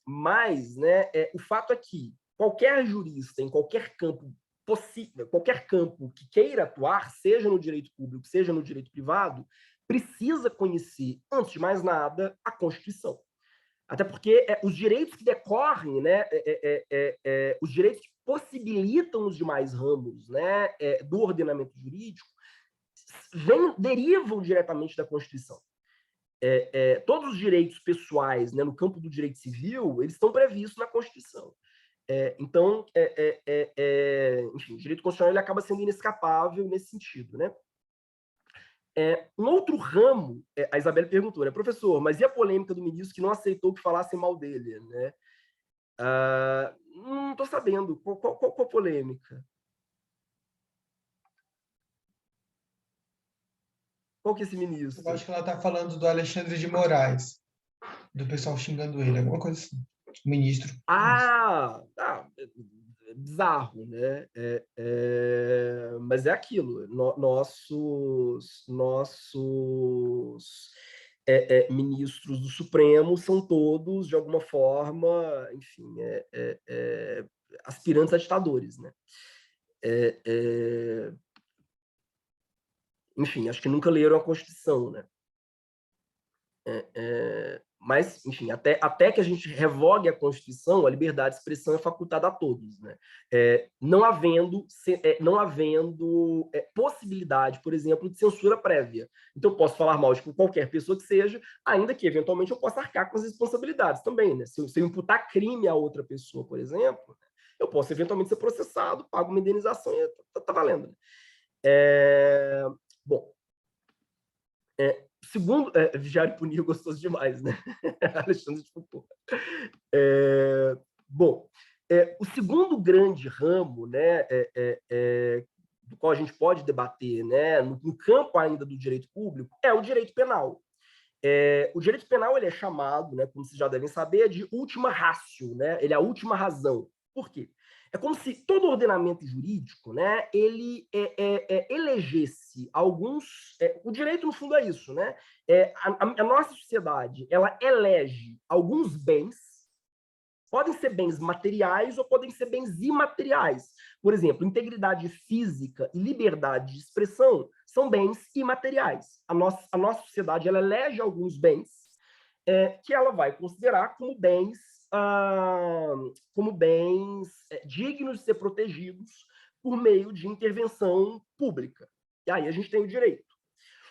Mas, né, o fato é que qualquer jurista, em qualquer campo possível, qualquer campo que queira atuar, seja no direito público, seja no direito privado, precisa conhecer, antes de mais nada, a Constituição. Até porque os direitos que decorrem, né, os direitos que possibilitam os demais ramos, né, do ordenamento jurídico derivam diretamente da Constituição. Todos os direitos pessoais, né, no campo do direito civil, eles estão previstos na Constituição. Então, enfim, o direito constitucional ele acaba sendo inescapável nesse sentido, né? Um outro ramo, a Isabelle perguntou, né, professor, mas e a polêmica do ministro que não aceitou que falassem mal dele? Né? Não estou sabendo. Qual a polêmica? Qual que é esse ministro? Eu acho que ela está falando do Alexandre de Moraes, do pessoal xingando ele, alguma coisa assim. Ministro. Bizarro, né? Mas é aquilo. Nossos ministros do Supremo são todos, de alguma forma, enfim, aspirantes a ditadores, né? Enfim, acho que nunca leram a Constituição, né? Mas, enfim, até que a gente revogue a Constituição, a liberdade de expressão é facultada a todos, né? Não havendo possibilidade, por exemplo, de censura prévia. Então, eu posso falar mal de qualquer pessoa que seja, ainda que, eventualmente, eu possa arcar com as responsabilidades também, né? Se eu imputar crime a outra pessoa, por exemplo, eu posso, eventualmente, ser processado, pago uma indenização e tá valendo. Né? Bom, segundo, vigiar e punir, gostoso demais, né? Alexandre de Foucault. Bom, o segundo grande ramo, né, do qual a gente pode debater, né, no campo ainda do direito público, é o direito penal. O direito penal ele é chamado, né, como vocês já devem saber, de última ratio, né? Ele é a última razão. Por quê? É como se todo ordenamento jurídico, né, ele elegesse alguns... o direito, no fundo, é isso, né? A nossa sociedade, ela elege alguns bens, podem ser bens materiais ou podem ser bens imateriais. Por exemplo, integridade física e liberdade de expressão são bens imateriais. A nossa sociedade, ela elege alguns bens que ela vai considerar como bens dignos de ser protegidos por meio de intervenção pública. E aí a gente tem o direito.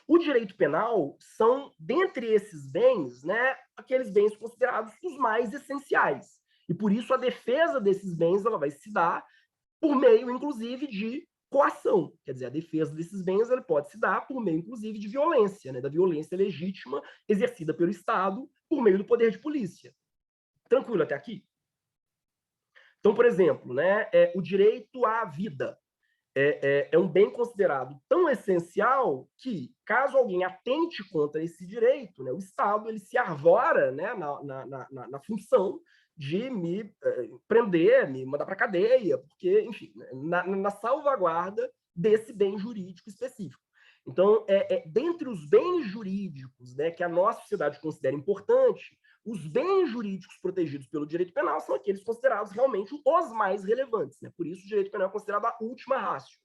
O direito penal são, dentre esses bens, né, aqueles bens considerados os mais essenciais. E por isso a defesa desses bens ela vai se dar por meio, inclusive, de coação. Quer dizer, a defesa desses bens ela pode se dar por meio, inclusive, de violência, né, da violência legítima exercida pelo Estado por meio do poder de polícia. Tranquilo até aqui? Então, por exemplo, né, o direito à vida é um bem considerado tão essencial que, caso alguém atente contra esse direito, né, o Estado ele se arvora, né, na função de me prender, me mandar para a cadeia, porque, enfim, na salvaguarda desse bem jurídico específico. Então, dentre os bens jurídicos, né, que a nossa sociedade considera importante, os bens jurídicos protegidos pelo direito penal são aqueles considerados realmente os mais relevantes. Né? Por isso, o direito penal é considerado a última ratio.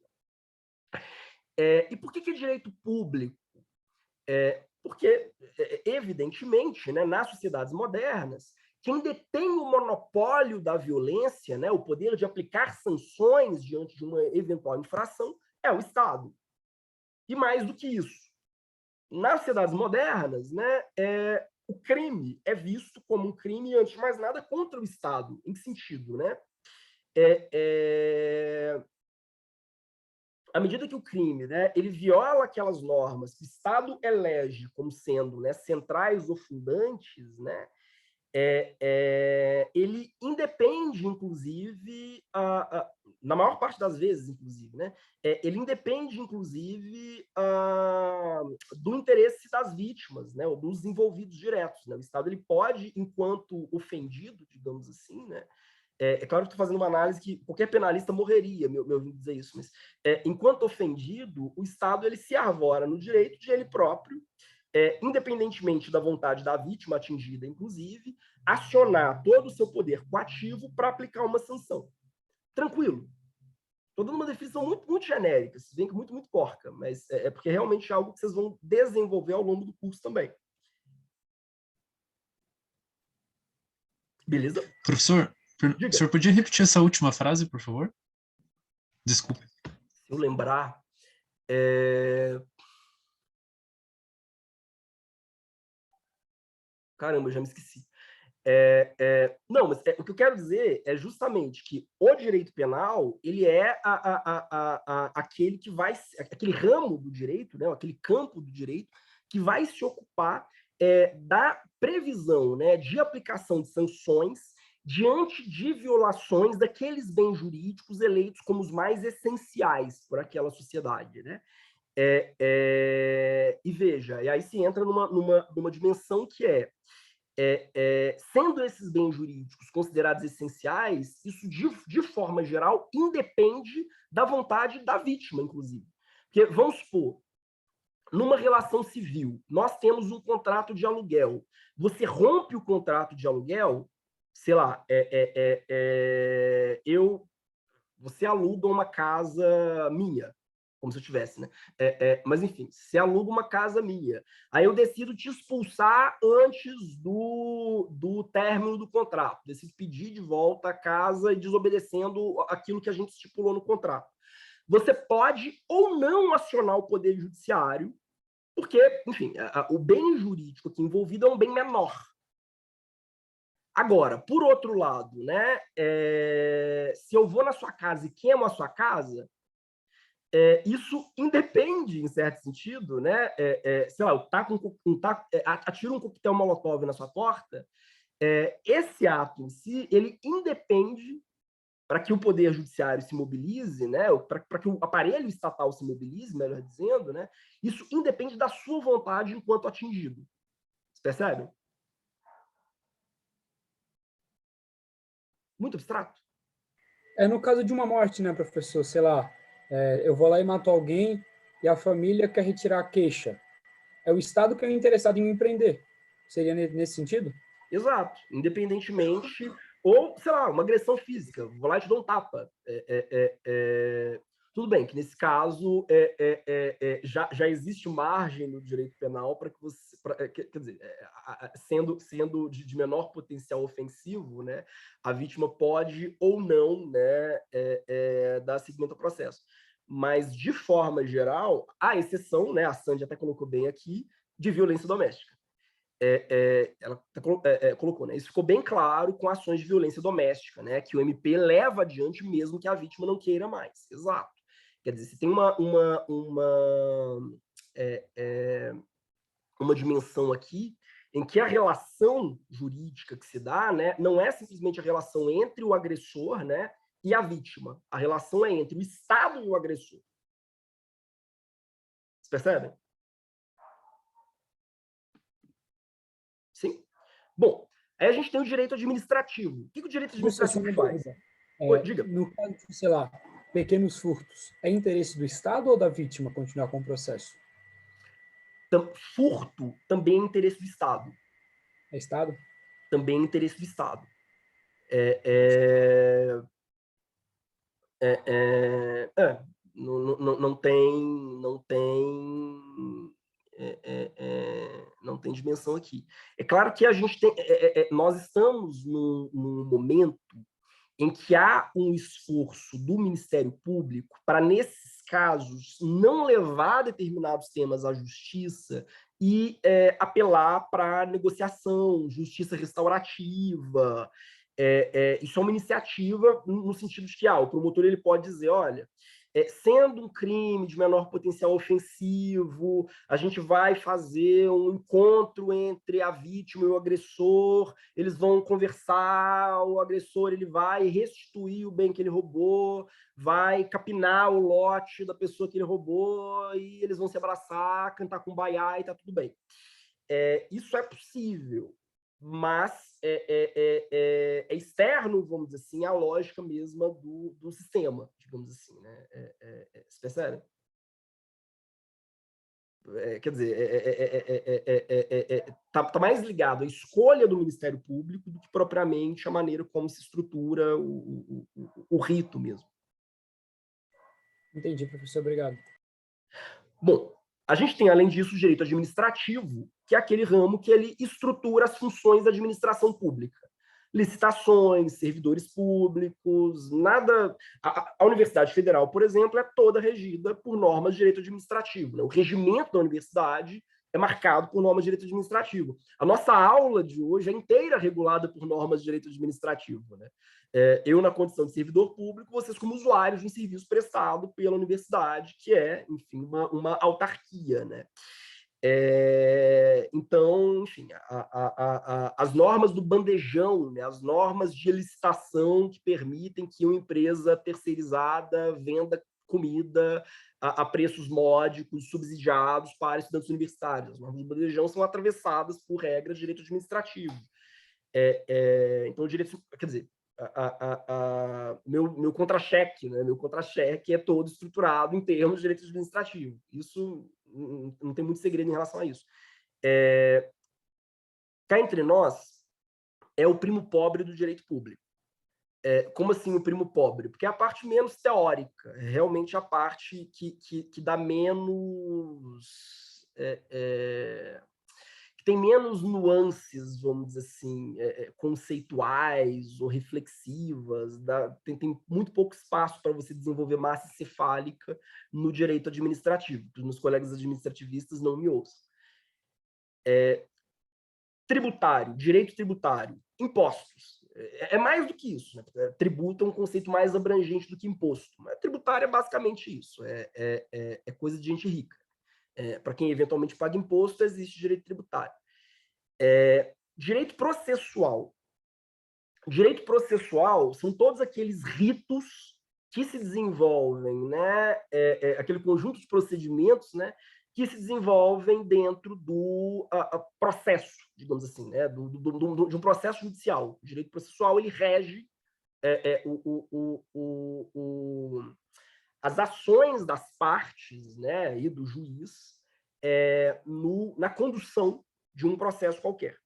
E por que é direito público? Porque, evidentemente, né, nas sociedades modernas, quem detém o monopólio da violência, né, o poder de aplicar sanções diante de uma eventual infração, é o Estado. E mais do que isso, nas sociedades modernas, né, o crime é visto como um crime, antes de mais nada, contra o Estado. Em que sentido? Né? À medida que o crime, né, ele viola aquelas normas que o Estado elege como sendo, né, centrais ou fundantes, né, ele independe, inclusive, na maior parte das vezes, inclusive, né, ele independe, inclusive, do interesse das vítimas, né, ou dos envolvidos diretos. Né? O Estado ele pode, enquanto ofendido, digamos assim, né, claro que estou fazendo uma análise que qualquer penalista morreria, me ouvindo dizer isso, mas enquanto ofendido, o Estado ele se arvora no direito de ele próprio, independentemente da vontade da vítima atingida, inclusive, acionar todo o seu poder coativo para aplicar uma sanção. Tranquilo. Estou dando uma definição muito, muito genérica, se bem que muito, muito porca, mas é porque realmente é algo que vocês vão desenvolver ao longo do curso também. Beleza? Professor, o senhor podia repetir essa última frase, por favor? Desculpe. Se eu lembrar... Caramba, eu já me esqueci. Não, mas o que eu quero dizer é justamente que o direito penal ele é aquele que vai, aquele ramo do direito, né, aquele campo do direito que vai se ocupar da previsão, né, de aplicação de sanções diante de violações daqueles bens jurídicos eleitos como os mais essenciais por aquela sociedade, né? E veja, e aí se entra numa dimensão que sendo esses bens jurídicos considerados essenciais, isso, de forma geral, independe da vontade da vítima, inclusive. Porque, vamos supor, numa relação civil, nós temos um contrato de aluguel. Você rompe o contrato de aluguel, sei lá, você aluga uma casa minha, como se eu tivesse, né? Mas, enfim, se aluga uma casa minha, aí eu decido te expulsar antes do término do contrato, decido pedir de volta a casa e desobedecendo aquilo que a gente estipulou no contrato. Você pode ou não acionar o Poder Judiciário, porque, enfim, o bem jurídico aqui envolvido é um bem menor. Agora, por outro lado, né, se eu vou na sua casa e queimo a sua casa, isso independe, em certo sentido, né? Sei lá, eu atiro um coquetel molotov na sua porta, esse ato em si, ele independe para que o Poder Judiciário se mobilize, né? Para que o aparelho estatal se mobilize, melhor dizendo, né? Isso independe da sua vontade enquanto atingido. Você percebe? Muito abstrato. No caso de uma morte, né, professor? Sei lá, eu vou lá e mato alguém e a família quer retirar a queixa. É o Estado que é interessado em me prender. Seria nesse sentido? Exato. Independentemente... Ou, sei lá, uma agressão física. Vou lá e te dou um tapa. Tudo bem que, nesse caso, já existe margem no direito penal para que você... quer dizer, sendo de menor potencial ofensivo, né, a vítima pode ou não, né, dar seguimento ao processo. Mas, de forma geral, há exceção, né, a Sandy até colocou bem aqui, de violência doméstica. Ela colocou, né? Isso ficou bem claro com ações de violência doméstica, né? Que o MP leva adiante mesmo que a vítima não queira mais. Exato. Quer dizer, se tem uma dimensão aqui em que a relação jurídica que se dá, né, não é simplesmente a relação entre o agressor, né, e a vítima. A relação é entre o Estado e o agressor. Vocês percebem? Sim. Bom, aí a gente tem o direito administrativo. O que o direito administrativo faz? Diga. No caso de, sei lá, pequenos furtos, é interesse do Estado ou da vítima continuar com o processo? Furto também é interesse do Estado. É Estado? Também é interesse do Estado. Não tem dimensão aqui. É claro que a gente tem, nós estamos num momento em que há um esforço do Ministério Público para, nesses casos, não levar determinados temas à justiça e apelar para negociação, justiça restaurativa. Isso é uma iniciativa no sentido de que o promotor ele pode dizer, olha, sendo um crime de menor potencial ofensivo, a gente vai fazer um encontro entre a vítima e o agressor, eles vão conversar, o agressor ele vai restituir o bem que ele roubou, vai capinar o lote da pessoa que ele roubou, e eles vão se abraçar, cantar com baiá e tá tudo bem. Isso é possível, mas é externo, vamos dizer assim, à lógica mesma do sistema, digamos assim, né? Você percebe? Quer dizer, tá mais ligado à escolha do Ministério Público do que propriamente a maneira como se estrutura o rito mesmo. Entendi, professor. Obrigado. Bom, a gente tem, além disso, o direito administrativo, que é aquele ramo que ele estrutura as funções da administração pública. Licitações, servidores públicos, nada... A Universidade Federal, por exemplo, é toda regida por normas de direito administrativo, né? O regimento da universidade é marcado por normas de direito administrativo. A nossa aula de hoje é inteira regulada por normas de direito administrativo, né? Eu, na condição de servidor público, vocês como usuários de um serviço prestado pela universidade, que é, enfim, uma autarquia, né? Então, enfim, as normas do bandejão, né, as normas de licitação que permitem que uma empresa terceirizada venda comida a preços módicos, subsidiados para estudantes universitários. As normas do bandejão são atravessadas por regras de direito administrativo. Então, o direito... Quer dizer, meu contra-cheque, né? Meu contra-cheque é todo estruturado em termos de direito administrativo. Isso não tem muito segredo em relação a isso. Cá entre nós, é o primo pobre do direito público. Como assim o primo pobre? Porque é a parte menos teórica, é realmente a parte que dá menos... que tem menos nuances, vamos dizer assim, conceituais ou reflexivas, tem muito pouco espaço para você desenvolver massa encefálica no direito administrativo, que os meus colegas administrativistas não me ouçam. Tributário, direito tributário, impostos. É mais do que isso. Né? Tributo é um conceito mais abrangente do que imposto. Mas tributário é basicamente isso. É coisa de gente rica. Para quem eventualmente paga imposto, existe direito tributário. Direito processual. Direito processual são todos aqueles ritos que se desenvolvem, né? Aquele conjunto de procedimentos, né? Que se desenvolvem dentro do processo, digamos assim, né? De um processo judicial. O direito processual ele rege as ações das partes, né? E do juiz na condução de um processo qualquer.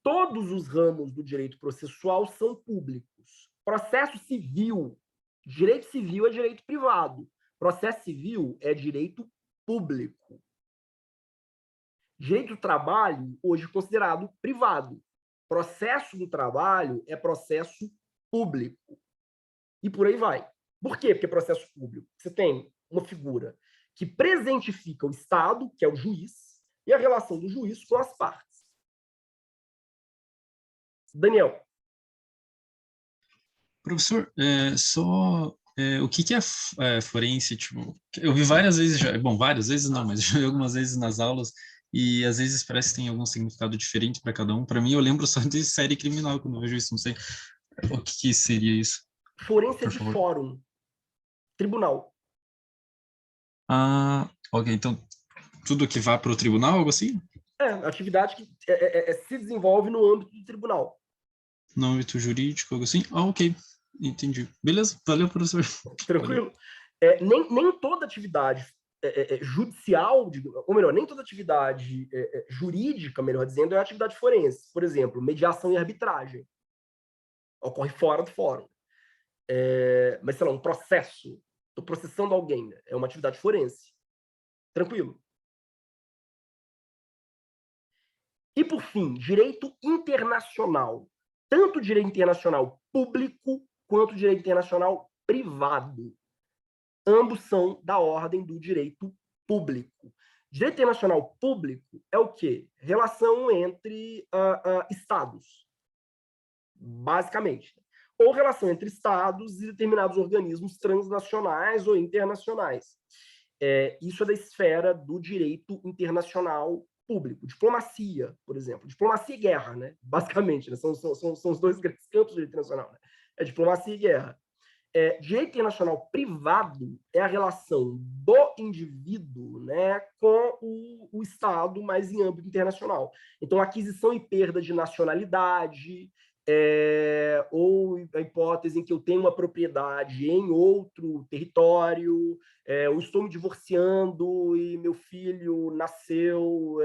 Todos os ramos do direito processual são públicos. Processo civil, direito civil é direito privado. Processo civil é direito público. Direito do trabalho, hoje considerado privado. Processo do trabalho é processo público. E por aí vai. Por quê? Porque é processo público. Você tem uma figura que presentifica o Estado, que é o juiz, e a relação do juiz com as partes. Daniel. Professor, o que é forense? Tipo, eu vi várias vezes já, bom, várias vezes não, mas já vi algumas vezes nas aulas e às vezes parece que tem algum significado diferente para cada um. Para mim, eu lembro só de série criminal quando eu vejo isso, não sei o que seria isso. Forense é de fórum, tribunal. Ah, ok, então tudo que vá para o tribunal, algo assim? Atividade que se desenvolve no âmbito do tribunal. No âmbito jurídico, algo assim? Ah, ok. Entendi. Beleza, valeu, professor. Tranquilo? Nem toda atividade judicial, ou melhor, nem toda atividade jurídica, melhor dizendo, é atividade forense. Por exemplo, mediação e arbitragem. Ocorre fora do fórum. Mas, sei lá, um processo. Estou processando alguém. É uma atividade forense. Tranquilo? E, por fim, direito internacional. Tanto direito internacional público quanto direito internacional privado. Ambos são da ordem do direito público. Direito internacional público é o quê? Relação entre estados, basicamente. Ou relação entre estados e determinados organismos transnacionais ou internacionais. Isso é da esfera do direito internacional público. Diplomacia, por exemplo. Diplomacia e guerra, né? Basicamente. Né? São os dois grandes campos do direito internacional. Né? Diplomacia e guerra. Direito internacional privado é a relação do indivíduo, né, com o Estado, mas em âmbito internacional. Então, aquisição e perda de nacionalidade, ou a hipótese em que eu tenho uma propriedade em outro território, eu estou me divorciando e meu filho nasceu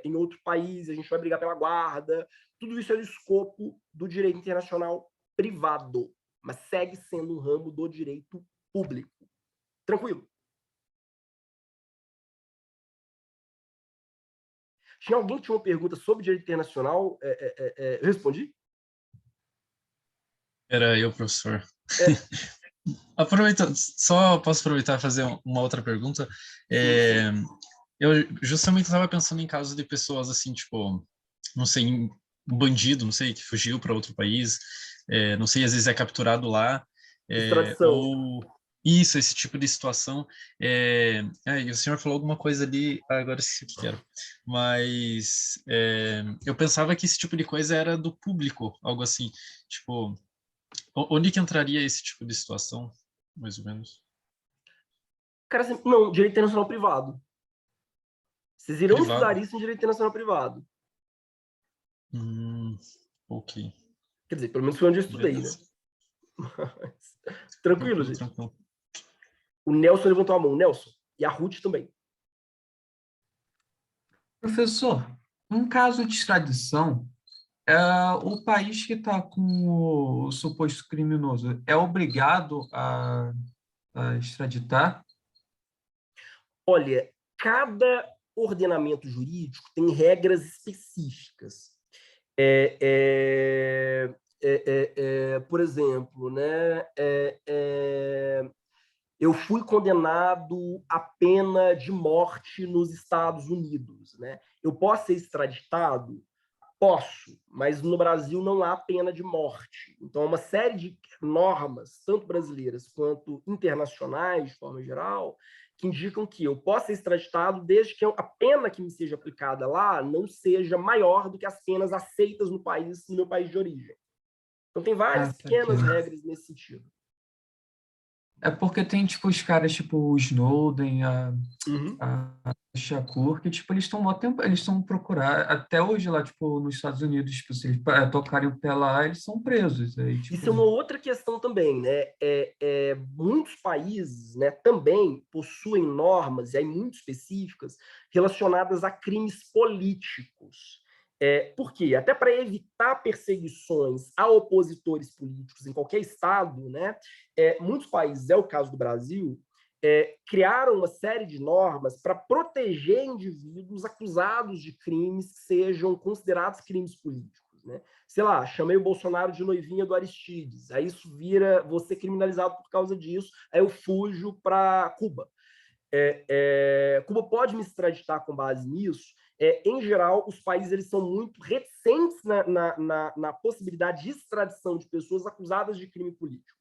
em outro país, a gente vai brigar pela guarda. Tudo isso é do escopo do direito internacional privado, mas segue sendo um ramo do direito público. Tranquilo? Tinha alguém que tinha uma pergunta sobre direito internacional? Eu respondi? Era eu, professor. Só posso aproveitar e fazer uma outra pergunta? Eu justamente estava pensando em casos de pessoas assim, tipo, não sei, um bandido, não sei, que fugiu para outro país, não sei, às vezes é capturado lá, ou isso, esse tipo de situação. E o senhor falou alguma coisa ali, agora esqueci o que era, mas eu pensava que esse tipo de coisa era do público, algo assim, tipo, onde que entraria esse tipo de situação, mais ou menos? Cara, assim, não, direito internacional privado. Vocês irão estudar isso em direito internacional privado. Ok. Quer dizer, pelo menos foi onde eu estudei, beleza, né? Tranquilo, gente? Tranquilo. O Nelson levantou a mão. Nelson. E a Ruth também. Professor, um caso de extradição, O país que está com o suposto criminoso é obrigado a extraditar? Olha, cada ordenamento jurídico tem regras específicas. É, por exemplo, né, eu fui condenado à pena de morte nos Estados Unidos, né? Eu posso ser extraditado? Posso, mas no Brasil não há pena de morte. Então, uma série de normas, tanto brasileiras quanto internacionais, de forma geral, que indicam que eu posso ser extraditado desde que a pena que me seja aplicada lá não seja maior do que as penas aceitas no país, no meu país de origem. Então, tem várias pequenas Saquei. regras nesse sentido. É porque tem, tipo, os caras, tipo, o Snowden, Uhum. a Shakur, que, tipo, eles estão mó tempo, eles estão procurar, até hoje lá, tipo, nos Estados Unidos, tipo, se eles tocarem o pé lá, eles são presos. Aí, Isso é tipo, uma outra questão também, né? Muitos países, né, também possuem normas, e aí muito específicas, relacionadas a crimes políticos. Por quê? Até para evitar perseguições a opositores políticos em qualquer estado, né? Muitos países, é o caso do Brasil, criaram uma série de normas para proteger indivíduos acusados de crimes que sejam considerados crimes políticos, né? Sei lá, chamei o Bolsonaro de noivinha do Aristides, aí isso vira você criminalizado por causa disso, aí eu fujo para Cuba. Cuba pode me extraditar com base nisso. Em geral, os países eles são muito reticentes na possibilidade de extradição de pessoas acusadas de crime político.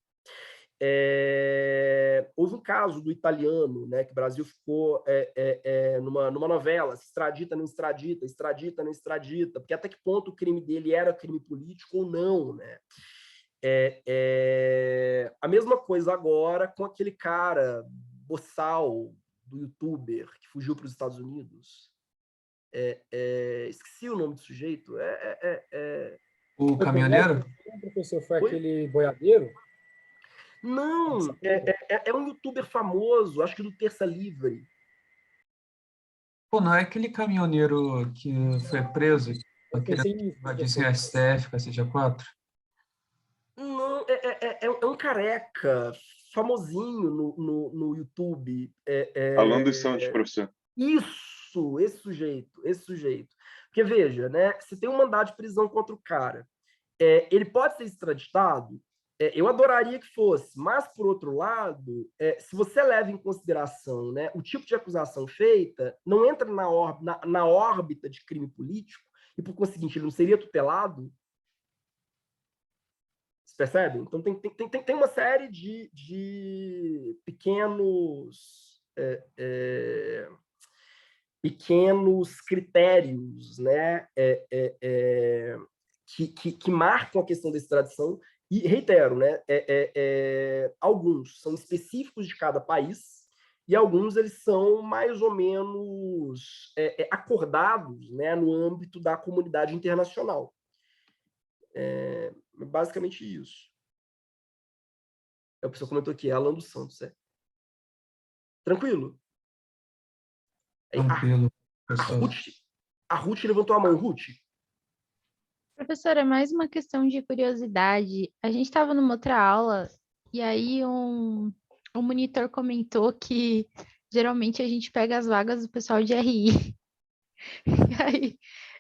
Houve um caso do italiano, né, que o Brasil ficou numa novela, se extradita, não extradita, extradita, não extradita, porque até que ponto o crime dele era crime político ou não, né? A mesma coisa agora com aquele cara, boçal, do youtuber, que fugiu para os Estados Unidos. Esqueci o nome do sujeito. o Foi penal, caminhoneiro? professor, foi Oi? aquele boiadeiro? Não, é um youtuber famoso, acho que do Terça Livre. Pô, não é aquele caminhoneiro que foi preso, Eu querendo pensei nisso, invadir professor. sem STF, cacete A4? Não, é um careca famosinho no YouTube. Alan dos Santos, professor. Isso, esse sujeito. Porque veja, né? Você tem um mandado de prisão contra o cara. Ele pode ser extraditado? Eu adoraria que fosse, mas, por outro lado, se você leva em consideração, né, o tipo de acusação feita, não entra na órbita de crime político, e, por conseguinte, ele não seria tutelado. Você percebe? Então, tem uma série de pequenos critérios, né, que marcam a questão da extradição. E, reitero, né, alguns são específicos de cada país e alguns eles são mais ou menos acordados, né, no âmbito da comunidade internacional. Basicamente isso. A pessoa comentou aqui, Alan dos Santos. Tranquilo? Tranquilo, A professor. Ruth levantou a mão. Ruth? Professora, é mais uma questão de curiosidade. A gente estava numa outra aula e aí um monitor comentou que geralmente a gente pega as vagas do pessoal de RI.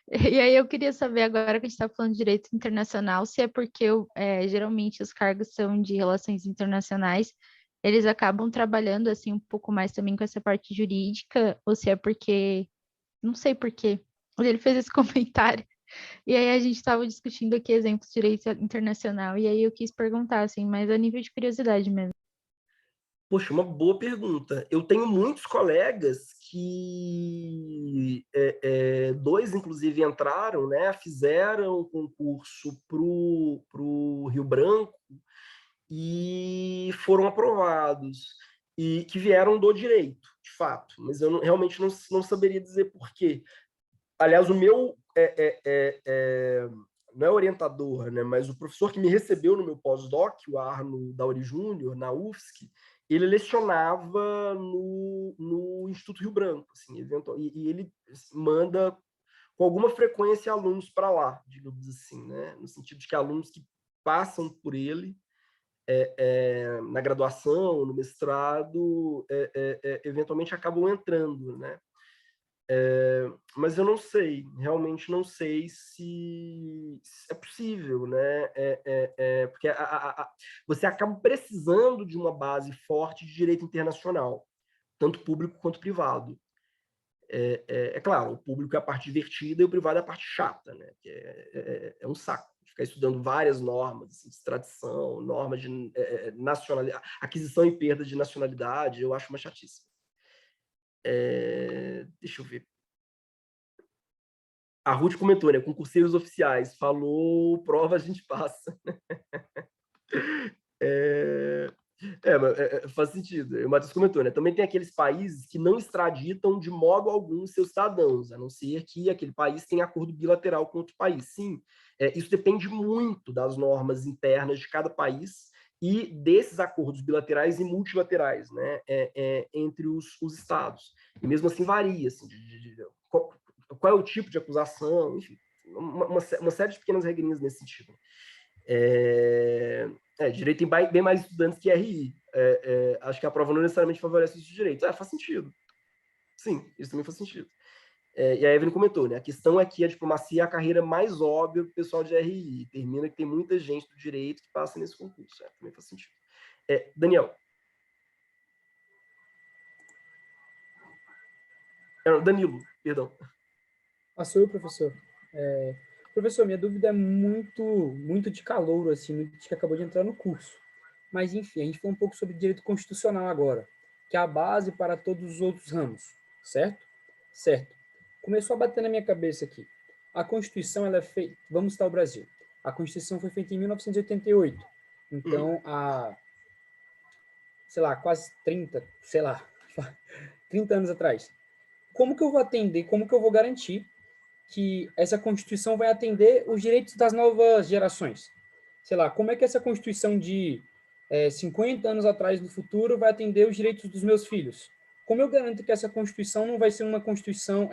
E aí eu queria saber agora que a gente está falando de direito internacional, se é porque geralmente os cargos são de relações internacionais, eles acabam trabalhando assim um pouco mais também com essa parte jurídica, ou se é porque, não sei por quê. Ele fez esse comentário. E aí a gente estava discutindo aqui exemplos de direito internacional, e aí eu quis perguntar, assim, mas a nível de curiosidade mesmo. Poxa, uma boa pergunta. Eu tenho muitos colegas que dois, inclusive, entraram, né? Fizeram concurso para o Rio Branco e foram aprovados. E que vieram do direito, de fato. Mas eu realmente não saberia dizer por quê. Aliás, o meu não é orientador, né, mas o professor que me recebeu no meu pós-doc, o Arno Dauri Júnior, na UFSC, ele lecionava no Instituto Rio Branco, assim, e ele manda com alguma frequência alunos para lá, digamos assim, né? No sentido de que alunos que passam por ele na graduação, no mestrado, eventualmente acabam entrando, né? Mas eu não sei, realmente não sei se é possível, né? Porque você acaba precisando de uma base forte de direito internacional, tanto público quanto privado. É claro, o público é a parte divertida e o privado é a parte chata, né? Que é um saco ficar estudando várias normas assim, de extradição, normas de nacionalidade, aquisição e perda de nacionalidade, eu acho uma chatice. Deixa eu ver. A Ruth comentou, né? Concurseiros oficiais. Falou, prova a gente passa. Faz sentido. O Matheus comentou, né? Também tem aqueles países que não extraditam de modo algum seus cidadãos, a não ser que aquele país tenha acordo bilateral com outro país. Sim, isso depende muito das normas internas de cada país e desses acordos bilaterais e multilaterais, né? Entre os estados. E mesmo assim varia, assim, qual é o tipo de acusação, enfim, uma série de pequenas regrinhas nesse sentido. Direito tem bem mais estudantes que RI. Acho que a prova não necessariamente favorece os direitos. Faz sentido. Sim, isso também faz sentido. E a Evelyn comentou, né? A questão é que a diplomacia é a carreira mais óbvia para o pessoal de RI. Termina que tem muita gente do direito que passa nesse concurso. Também faz sentido. Daniel. Danilo, perdão. Sou eu, professor. Professor, minha dúvida é muito de calouro, assim, muito de que acabou de entrar no curso. Mas, enfim, a gente falou um pouco sobre direito constitucional agora, que é a base para todos os outros ramos, certo? Certo. Começou a bater na minha cabeça aqui. A Constituição, ela é feita... Vamos citar o Brasil. A Constituição foi feita em 1988. Então, sei lá, quase 30 anos atrás. Como que eu vou atender, como que eu vou garantir que essa Constituição vai atender os direitos das novas gerações? Sei lá, como é que essa Constituição de 50 anos atrás no futuro vai atender os direitos dos meus filhos? Como eu garanto que essa Constituição não vai ser uma Constituição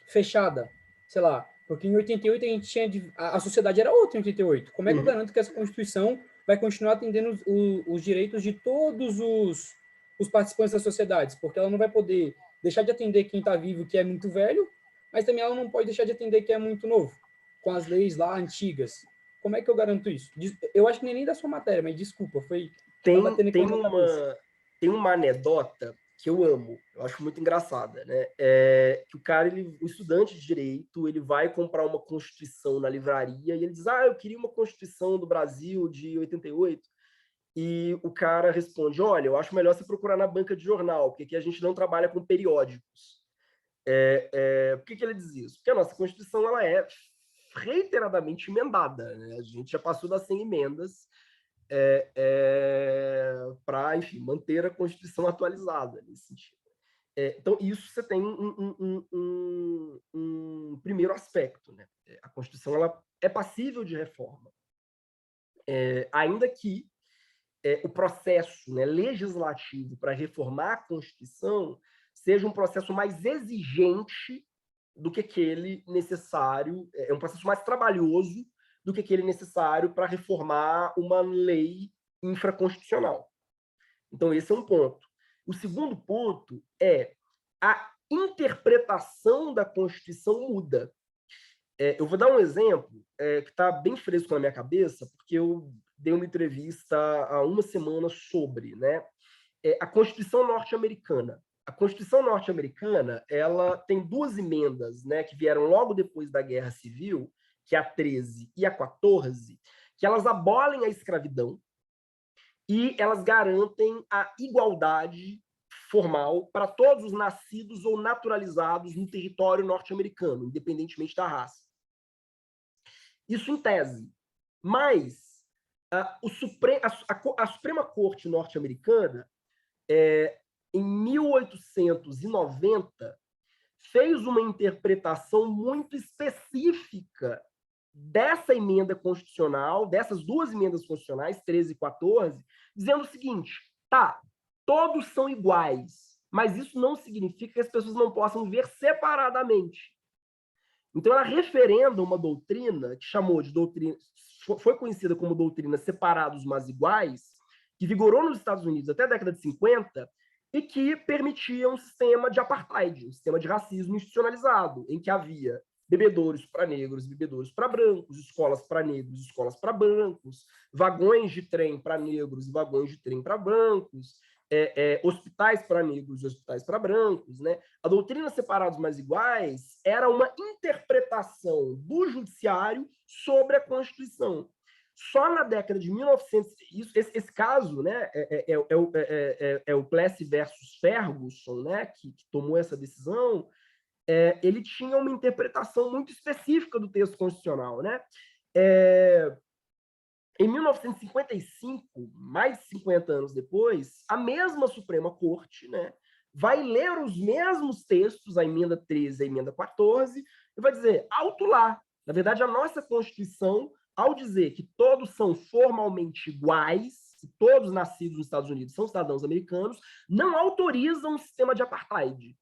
fechada? Sei lá, porque em 88 a gente tinha... A sociedade era outra em 88. Como é que eu garanto que essa Constituição vai continuar atendendo os direitos de todos os participantes da sociedade? Porque ela não vai poder deixar de atender quem está vivo, que é muito velho, mas também ela não pode deixar de atender quem é muito novo, com as leis lá antigas. Como é que eu garanto isso? Eu acho que nem da sua matéria, mas desculpa, foi... Tem uma anedota que eu amo, eu acho muito engraçada, né? Que o estudante de direito, ele vai comprar uma Constituição na livraria e ele diz, eu queria uma Constituição do Brasil de 88. E o cara responde, olha, eu acho melhor você procurar na banca de jornal, porque aqui a gente não trabalha com periódicos. Por que ele diz isso? Porque a nossa Constituição ela é reiteradamente emendada, né? A gente já passou das 100 emendas para, enfim, manter a Constituição atualizada nesse sentido. Então, isso você tem um primeiro aspecto, né? A Constituição ela é passível de reforma, ainda que o processo, né, legislativo para reformar a Constituição seja um processo mais exigente do que aquele necessário, um processo mais trabalhoso do que aquele necessário para reformar uma lei infraconstitucional. Então, esse é um ponto. O segundo ponto é a interpretação da Constituição muda. Eu vou dar um exemplo que está bem fresco na minha cabeça, porque eu dei uma entrevista há uma semana sobre, né, a Constituição norte-americana. A Constituição norte-americana ela tem duas emendas, né, que vieram logo depois da Guerra Civil, que é a 13 e a 14, que elas abolem a escravidão e elas garantem a igualdade formal para todos os nascidos ou naturalizados no território norte-americano, independentemente da raça. Isso em tese. Mas a Suprema Corte norte-americana, em 1890, fez uma interpretação muito específica dessa emenda constitucional, dessas duas emendas constitucionais, 13 e 14, dizendo o seguinte, todos são iguais, mas isso não significa que as pessoas não possam viver separadamente. Então, ela referenda uma doutrina que chamou de doutrina, foi conhecida como doutrina separados mas iguais, que vigorou nos Estados Unidos até a década de 50 e que permitia um sistema de apartheid, um sistema de racismo institucionalizado, em que havia bebedouros para negros, bebedouros para brancos, escolas para negros, escolas para brancos, vagões de trem para negros e vagões de trem para brancos, hospitais para negros e hospitais para brancos, né? A doutrina separados mas iguais era uma interpretação do judiciário sobre a Constituição. Só na década de 1900, esse caso, né, o Plessy versus Ferguson, né, que tomou essa decisão, ele tinha uma interpretação muito específica do texto constitucional, né? Em 1955, mais de 50 anos depois, a mesma Suprema Corte, né, vai ler os mesmos textos, a emenda 13 e a emenda 14, e vai dizer, alto lá. Na verdade, a nossa Constituição, ao dizer que todos são formalmente iguais, que todos nascidos nos Estados Unidos são cidadãos americanos, não autoriza um sistema de apartheid.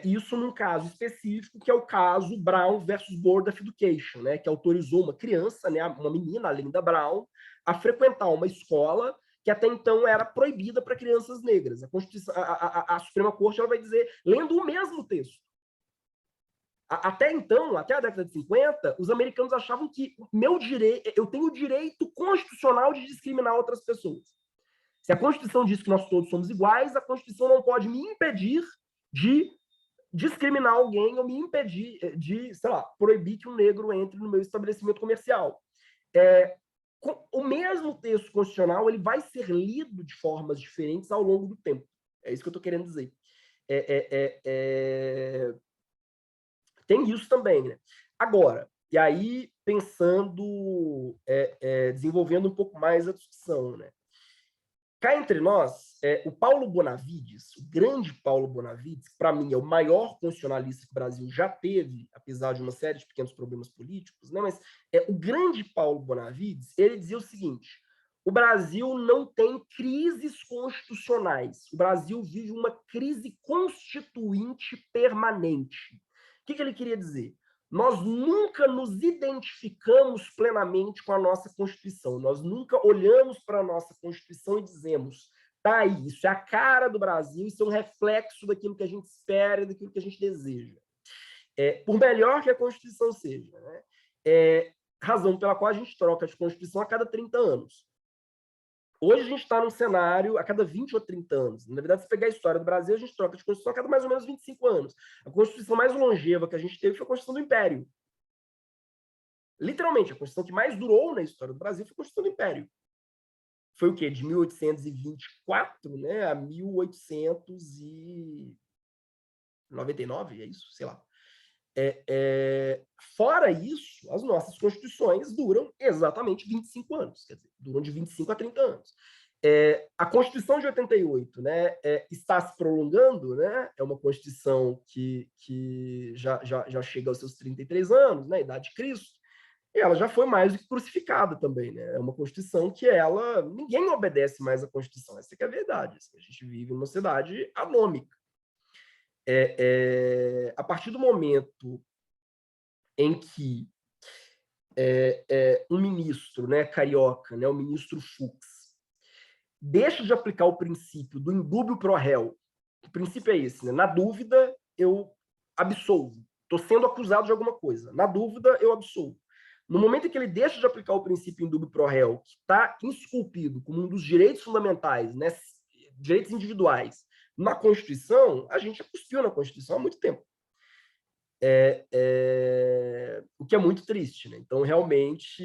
Isso num caso específico, que é o caso Brown versus Board of Education, né, que autorizou uma criança, né, uma menina, a Linda Brown, a frequentar uma escola que até então era proibida para crianças negras. A Suprema Corte ela vai dizer, lendo o mesmo texto. Até então, até a década de 50, os americanos achavam que eu tenho o direito constitucional de discriminar outras pessoas. Se a Constituição diz que nós todos somos iguais, a Constituição não pode me impedir de discriminar alguém ou me impedir de, sei lá, proibir que um negro entre no meu estabelecimento comercial. O mesmo texto constitucional ele vai ser lido de formas diferentes ao longo do tempo. É isso que eu estou querendo dizer. Tem isso também, né? Agora, e aí pensando, desenvolvendo um pouco mais a discussão, né? Cá entre nós, o Paulo Bonavides, o grande Paulo Bonavides, que para mim é o maior constitucionalista que o Brasil já teve, apesar de uma série de pequenos problemas políticos, né? Mas o grande Paulo Bonavides, ele dizia o seguinte, o Brasil não tem crises constitucionais, o Brasil vive uma crise constituinte permanente. O que ele queria dizer? Nós nunca nos identificamos plenamente com a nossa Constituição. Nós nunca olhamos para a nossa Constituição e dizemos, tá aí, isso é a cara do Brasil, isso é um reflexo daquilo que a gente espera e daquilo que a gente deseja. Por melhor que a Constituição seja, né? Razão pela qual a gente troca de Constituição a cada 30 anos. Hoje a gente está num cenário a cada 20 ou 30 anos. Na verdade, se pegar a história do Brasil, a gente troca de Constituição a cada mais ou menos 25 anos. A Constituição mais longeva que a gente teve foi a Constituição do Império. Literalmente, a Constituição que mais durou na história do Brasil foi a Constituição do Império. Foi o quê? De 1824, né, a 1899, é isso? Sei lá. Fora isso, as nossas constituições duram exatamente 25 anos, quer dizer, duram de 25 a 30 anos. A Constituição de 88, né, está se prolongando, né, é uma Constituição que já chega aos seus 33 anos, né, idade de Cristo, e ela já foi mais do que crucificada também, né, é uma Constituição que ninguém obedece mais à Constituição, essa que é a verdade, assim, a gente vive numa sociedade anômica. A partir do momento em que um ministro, né, carioca, né, o ministro Fux, deixa de aplicar o princípio do indúbio pro réu, o princípio é esse, né? Na dúvida, eu absolvo. Estou sendo acusado de alguma coisa. Na dúvida, eu absolvo. No momento em que ele deixa de aplicar o princípio indúbio pro réu, que está esculpido como um dos direitos fundamentais, né, direitos individuais, na Constituição, a gente já cuspiu na Constituição há muito tempo. O que é muito triste, né? Então, realmente,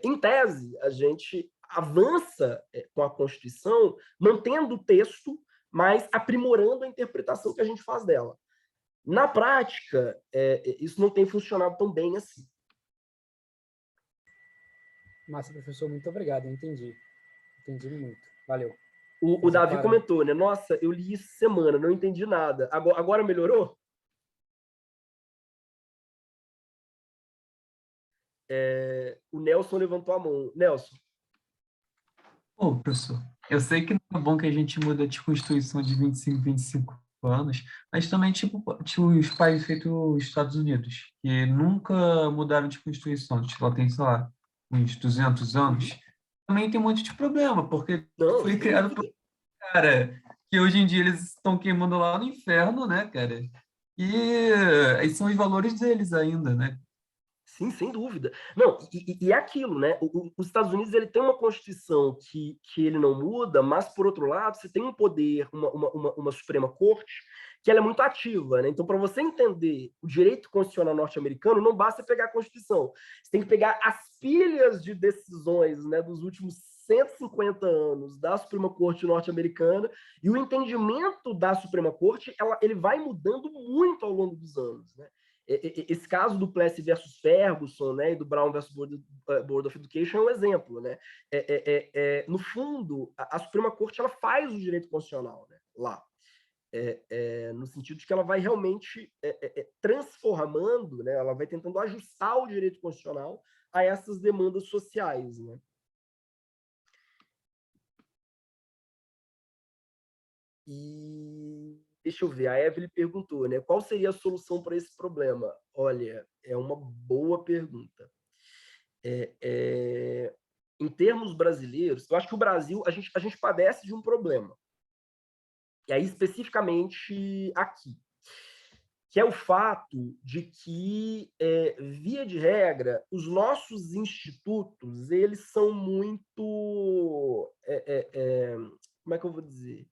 em tese, a gente avança com a Constituição, mantendo o texto, mas aprimorando a interpretação que a gente faz dela. Na prática, isso não tem funcionado tão bem assim. Massa, professor, muito obrigado, eu entendi. Entendi muito. Valeu. O Davi comentou, né? Nossa, eu li isso semana, não entendi nada. Agora melhorou? O Nelson levantou a mão. Nelson. Ô, professor, eu sei que não é bom que a gente muda de Constituição de 25 em 25 anos, mas também, tipo, os países feitos os Estados Unidos, que nunca mudaram de Constituição, tipo, lá tem, sei lá, uns 200 anos, também tem um monte de problema, porque Não, foi sem criado por dúvida. cara, que hoje em dia eles estão queimando lá no inferno, né, cara? E esses são os valores deles ainda, né? Sim, sem dúvida. Não, e é aquilo, né? Os Estados Unidos ele tem uma Constituição que ele não muda, mas, por outro lado, você tem um poder, uma Suprema Corte, que ela é muito ativa, né? Então, para você entender o direito constitucional norte-americano, não basta pegar a Constituição. Você tem que pegar as pilhas de decisões, né, dos últimos 150 anos da Suprema Corte norte-americana, e o entendimento da Suprema Corte, ele vai mudando muito ao longo dos anos, né? Esse caso do Plessy versus Ferguson, né, e do Brown versus Board of Education é um exemplo, né? No fundo, a Suprema Corte ela faz o direito constitucional, né, lá, no sentido de que ela vai realmente transformando, né, ela vai tentando ajustar o direito constitucional a essas demandas sociais, né? E deixa eu ver, a Evelyn perguntou, né? Qual seria a solução para esse problema? Olha, é uma boa pergunta. Em termos brasileiros, eu acho que o Brasil, a gente padece de um problema. E aí, especificamente aqui, que é o fato de que, via de regra, os nossos institutos, eles são muito... como é que eu vou dizer?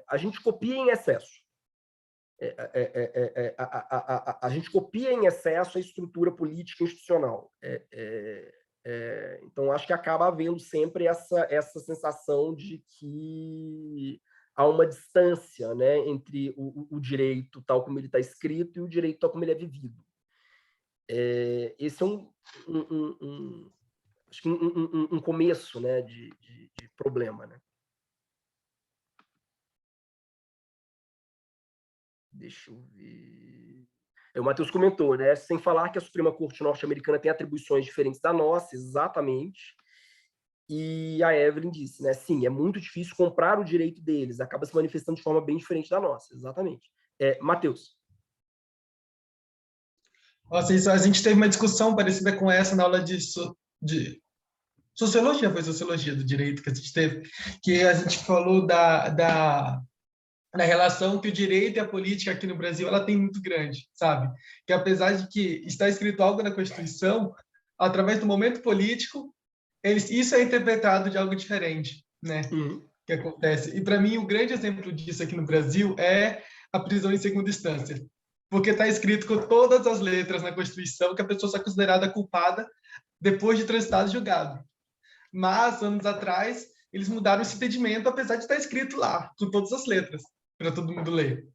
A gente copia em excesso. A gente copia em excesso a estrutura política institucional. Então, acho que acaba havendo sempre essa sensação de que há uma distância, né, entre o direito tal como ele está escrito e o direito tal como ele é vivido. Esse é acho que um começo, né, de problema, né? Deixa eu ver. O Matheus comentou, né? Sem falar que a Suprema Corte norte-americana tem atribuições diferentes da nossa, exatamente. E a Evelyn disse, né? Sim, é muito difícil comprar o direito deles, acaba se manifestando de forma bem diferente da nossa, exatamente. Matheus. Nossa, a gente teve uma discussão parecida com essa na aula de sociologia, foi sociologia do direito que a gente teve, que a gente falou da relação que o direito e a política aqui no Brasil ela tem muito grande, sabe? Que apesar de que está escrito algo na Constituição, através do momento político, isso é interpretado de algo diferente, né? Que acontece. E para mim o grande exemplo disso aqui no Brasil é a prisão em segunda instância, porque está escrito com todas as letras na Constituição que a pessoa só é considerada culpada depois de transitado julgado. Mas anos atrás eles mudaram esse entendimento, apesar de estar escrito lá com todas as letras para todo mundo ler.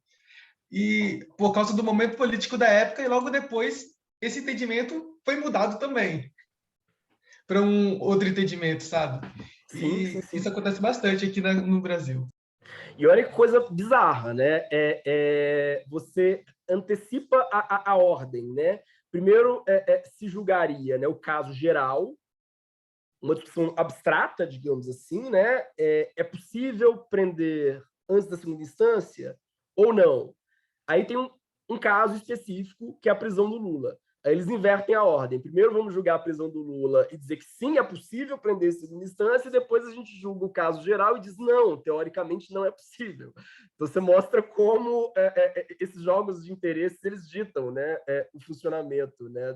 E por causa do momento político da época, e logo depois, esse entendimento foi mudado também para um outro entendimento, sabe? Sim. Isso acontece bastante aqui no Brasil. E olha que coisa bizarra, né? Você antecipa a ordem, né? Primeiro, se julgaria, né, o caso geral, uma discussão abstrata, digamos assim, né? É possível prender antes da segunda instância ou não? Aí tem um caso específico, que é a prisão do Lula. Aí eles invertem a ordem. Primeiro vamos julgar a prisão do Lula e dizer que sim, é possível prender em segunda instância, e depois a gente julga o caso geral e diz não, teoricamente não é possível. Então você mostra como esses jogos de interesses eles ditam, né, o funcionamento, né,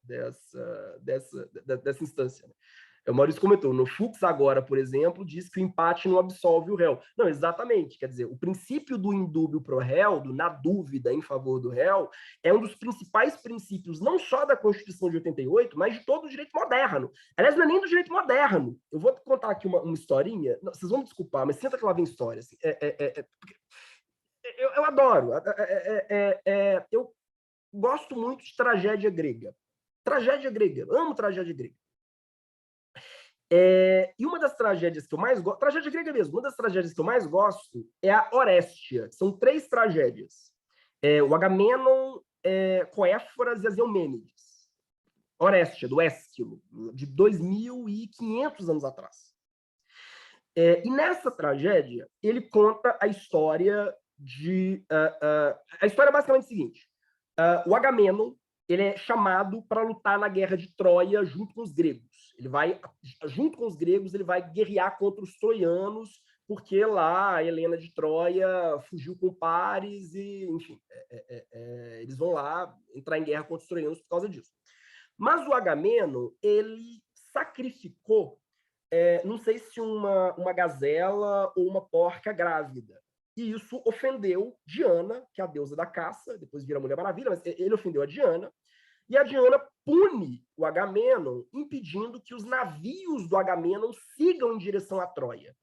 dessa instância. O Maurício comentou, no Fux agora, por exemplo, diz que o empate não absolve o réu. Não, exatamente. Quer dizer, o princípio do indúbio pro réu, do na dúvida em favor do réu, é um dos principais princípios, não só da Constituição de 88, mas de todo o direito moderno. Aliás, não é nem do direito moderno. Eu vou contar aqui uma historinha. Não, vocês vão me desculpar, mas senta que lá vem história. Assim. Eu adoro. Eu gosto muito de tragédia grega. Tragédia grega. Amo tragédia grega. E uma das tragédias que eu mais gosto, tragédia grega mesmo, uma das tragédias que eu mais gosto é a Orestia. São 3 tragédias. O Agamenon, Coéforas e as Eumênides. Orestia, do Ésquilo, de 2.500 anos atrás. E nessa tragédia, ele conta a história de... a história é basicamente a seguinte. O Agamenon, ele é chamado para lutar na guerra de Troia junto com os gregos. Ele vai, junto com os gregos, ele vai guerrear contra os troianos, porque lá a Helena de Troia fugiu com Paris e, enfim, eles vão lá entrar em guerra contra os troianos por causa disso. Mas o Agamenon, ele sacrificou, não sei se uma gazela ou uma porca grávida. E isso ofendeu Diana, que é a deusa da caça, depois vira Mulher Maravilha, mas ele ofendeu a Diana, e a Diana pune o Agamenon, impedindo que os navios do Agamenon sigam em direção a Troia.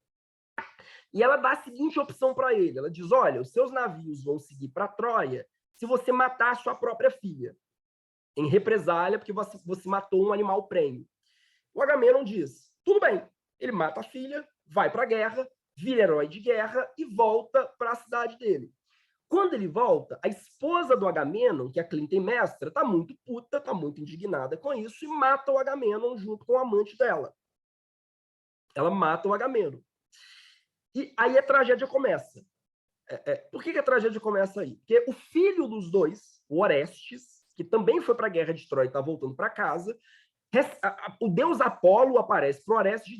E ela dá a seguinte opção para ele, ela diz, olha, os seus navios vão seguir para Troia se você matar a sua própria filha, em represália, porque você matou um animal prêmio. O Agamenon diz, tudo bem, ele mata a filha, vai para a guerra, vira herói de guerra e volta para a cidade dele. Quando ele volta, a esposa do Agamenon, que é a Clitemnestra, está muito puta, está muito indignada com isso e mata o Agamenon junto com o amante dela. Ela mata o Agamenon. E aí a tragédia começa. Por que a tragédia começa aí? Porque o filho dos dois, o Orestes, que também foi para a guerra de Troia e está voltando para casa, o deus Apolo aparece para Orestes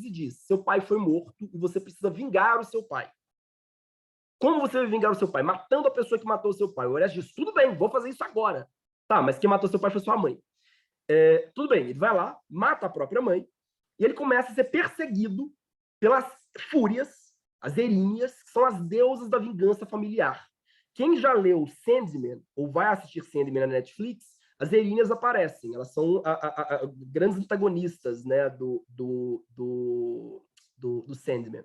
e diz, seu pai foi morto e você precisa vingar o seu pai. Como você vai vingar o seu pai? Matando a pessoa que matou o seu pai. O Orestes diz, tudo bem, vou fazer isso agora. Tá, mas quem matou seu pai foi sua mãe. Tudo bem, ele vai lá, mata a própria mãe, e ele começa a ser perseguido pelas fúrias, as Erinhas, que são as deusas da vingança familiar. Quem já leu Sandman, ou vai assistir Sandman na Netflix, as Erinhas aparecem, elas são grandes antagonistas, né, do Sandman.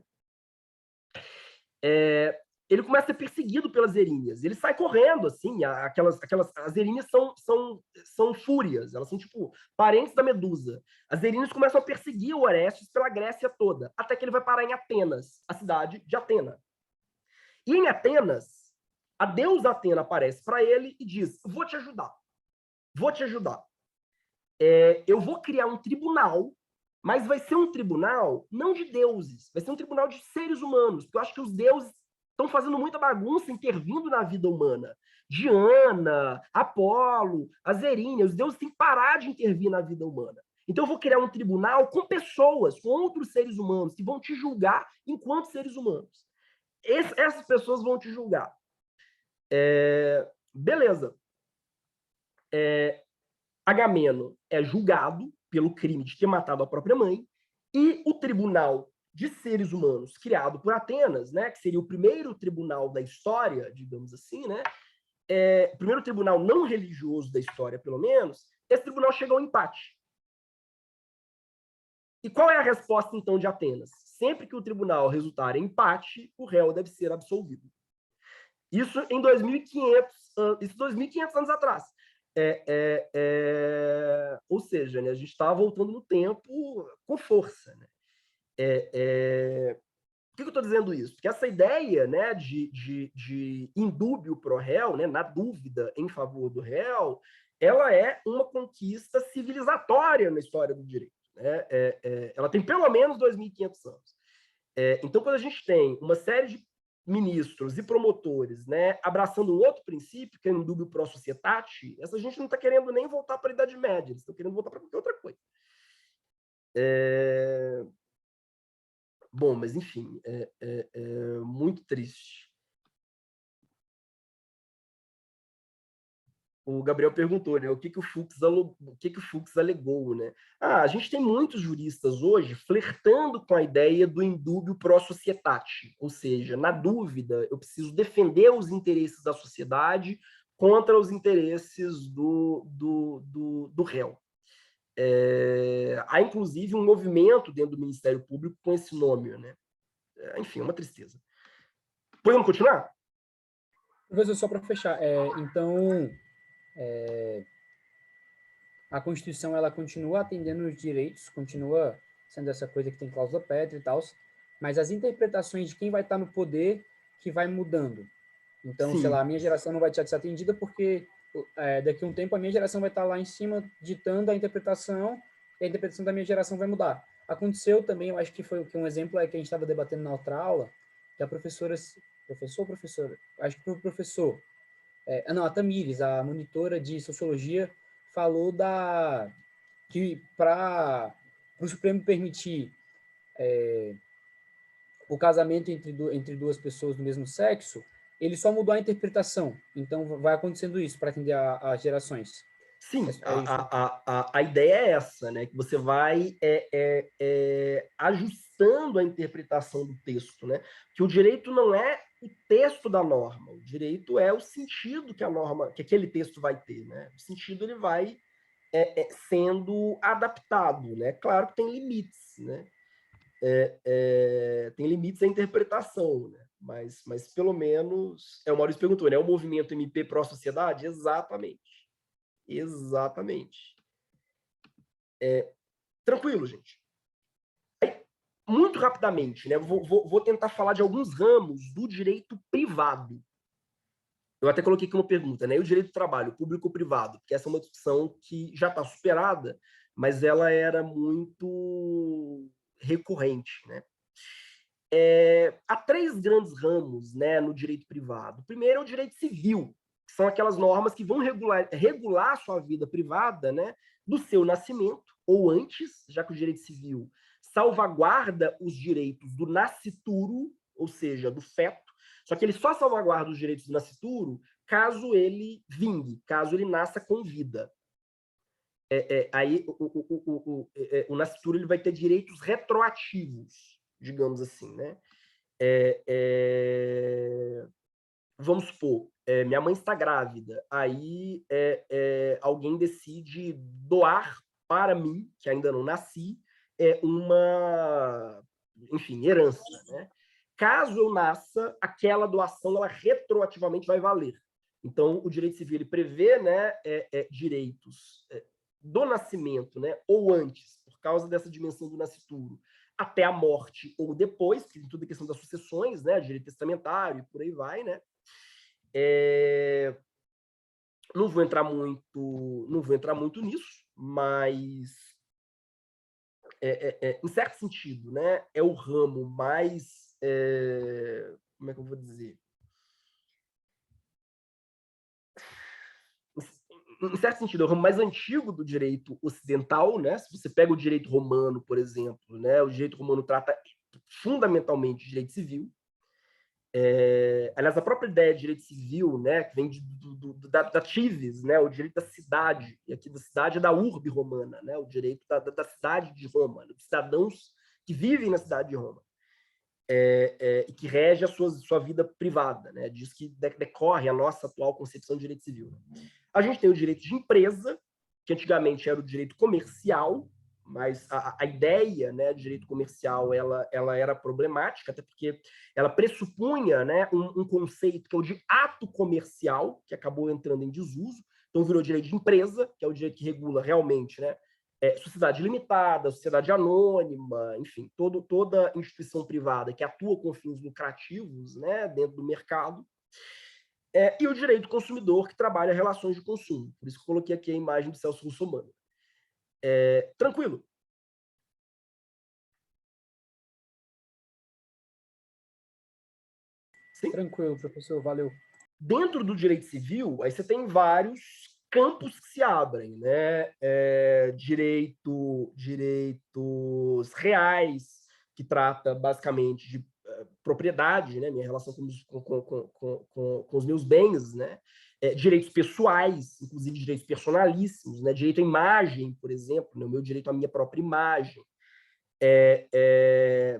Ele começa a ser perseguido pelas Erinhas, ele sai correndo, assim, as Erinhas são fúrias, elas são, tipo, parentes da Medusa. As Erinhas começam a perseguir o Orestes pela Grécia toda, até que ele vai parar em Atenas, a cidade de Atena. E em Atenas, a deusa Atena aparece para ele e diz, vou te ajudar. Eu vou criar um tribunal, mas vai ser um tribunal não de deuses, vai ser um tribunal de seres humanos, porque eu acho que os deuses estão fazendo muita bagunça, intervindo na vida humana. Diana, Apolo, as Erinhas, os deuses têm que parar de intervir na vida humana. Então eu vou criar um tribunal com pessoas, com outros seres humanos, que vão te julgar enquanto seres humanos. Essas pessoas vão te julgar. Beleza. Agamenon é julgado pelo crime de ter matado a própria mãe, e o tribunal de seres humanos criado por Atenas, né, que seria o primeiro tribunal da história, digamos assim, né, o primeiro tribunal não religioso da história, pelo menos, esse tribunal chegou ao empate. E qual é a resposta, então, de Atenas? Sempre que o tribunal resultar em empate, o réu deve ser absolvido. Isso em 2.500 anos atrás. Ou seja, né, a gente está voltando no tempo com força. Né? Por que eu estou dizendo isso? Porque essa ideia, né, de indúbio pro réu, né, na dúvida em favor do réu, ela é uma conquista civilizatória na história do direito. Né? Ela tem pelo menos 2.500 anos. Então, quando a gente tem uma série de ministros e promotores, né, abraçando um outro princípio, que é o indúbio pro societate, essa gente não está querendo nem voltar para a Idade Média, eles estão querendo voltar para qualquer outra coisa. Bom, mas enfim, muito triste. O Gabriel perguntou, né, o que o Fux alegou, né? A gente tem muitos juristas hoje flertando com a ideia do indúbio pro societate, ou seja, na dúvida, eu preciso defender os interesses da sociedade contra os interesses do réu. Há, inclusive, um movimento dentro do Ministério Público com esse nome, né? Enfim, uma tristeza. Podemos continuar? Professor, só para fechar, então... a Constituição ela continua atendendo os direitos, continua sendo essa coisa que tem cláusula pétrea e tal, mas as interpretações de quem vai estar no poder que vai mudando. Então, Sim. sei lá, a minha geração não vai ser atendida porque daqui a um tempo a minha geração vai estar lá em cima ditando a interpretação e a interpretação da minha geração vai mudar. Aconteceu também, eu acho que foi um exemplo é que a gente estava debatendo na outra aula, que a professora, professora, acho que foi o professor, não, a Tamires, a monitora de sociologia, falou que para o Supremo permitir o casamento entre duas pessoas do mesmo sexo, ele só mudou a interpretação. Então, vai acontecendo isso para atender as gerações. Sim, É isso. a ideia é essa, né? Que você vai ajustando a interpretação do texto, né? Que o direito não é o texto da norma, o direito é o sentido que a norma, que aquele texto vai ter, né? O sentido ele vai sendo adaptado, né? Claro que tem limites, né? Tem limites à interpretação, né? Mas pelo menos, o Maurício perguntou, né? O movimento MP pró-sociedade? Exatamente. Exatamente. Tranquilo, gente. Aí, muito rapidamente, né? Vou tentar falar de alguns ramos do direito privado. Eu até coloquei aqui uma pergunta, né? E o direito do trabalho, público ou privado? Porque essa é uma discussão que já está superada, mas ela era muito recorrente, né? Há 3 grandes ramos, né, no direito privado. O primeiro é o direito civil, que são aquelas normas que vão regular a sua vida privada, né, do seu nascimento ou antes, já que o direito civil salvaguarda os direitos do nascituro, ou seja, do feto, só que ele só salvaguarda os direitos do nascituro caso ele vingue, caso ele nasça com vida. Aí o nascituro ele vai ter direitos retroativos, digamos assim, né? Vamos supor, minha mãe está grávida, aí alguém decide doar para mim, que ainda não nasci, uma, enfim, herança, né? Caso eu nasça, aquela doação ela retroativamente vai valer. Então, o direito civil ele prevê, né, direitos do nascimento, né, ou antes, por causa dessa dimensão do nascituro, até a morte ou depois, que tem tudo a questão das sucessões, né, direito testamentário e por aí vai, né? Não vou entrar muito nisso, mas em certo sentido, né, é o ramo mais, como é que eu vou dizer? Em certo sentido, é o ramo mais antigo do direito ocidental, né? Se você pega o direito romano, por exemplo, né? O direito romano trata fundamentalmente de direito civil. Aliás, a própria ideia de direito civil, né, que vem da civis, né, o direito da cidade, e aqui da cidade é da urbe romana, né, o direito da cidade de Roma, dos cidadãos que vivem na cidade de Roma, e que rege a sua vida privada, né, diz que decorre a nossa atual concepção de direito civil. A gente tem o direito de empresa, que antigamente era o direito comercial, mas a ideia, né, de direito comercial ela era problemática, até porque ela pressupunha, né, um conceito que é o de ato comercial, que acabou entrando em desuso, então virou direito de empresa, que é o direito que regula realmente, né, sociedade limitada, sociedade anônima, enfim, toda instituição privada que atua com fins lucrativos, né, dentro do mercado, e o direito do consumidor, que trabalha relações de consumo. Por isso que eu coloquei aqui a imagem do Celso Russomano. Tranquilo? Sim? Tranquilo, professor, valeu. Dentro do direito civil, aí você tem vários campos que se abrem, né? Direitos reais, que trata basicamente de propriedade, né? Minha relação com os meus bens, né? Direitos pessoais, inclusive direitos personalíssimos, né? Direito à imagem, por exemplo, né? O meu direito à minha própria imagem,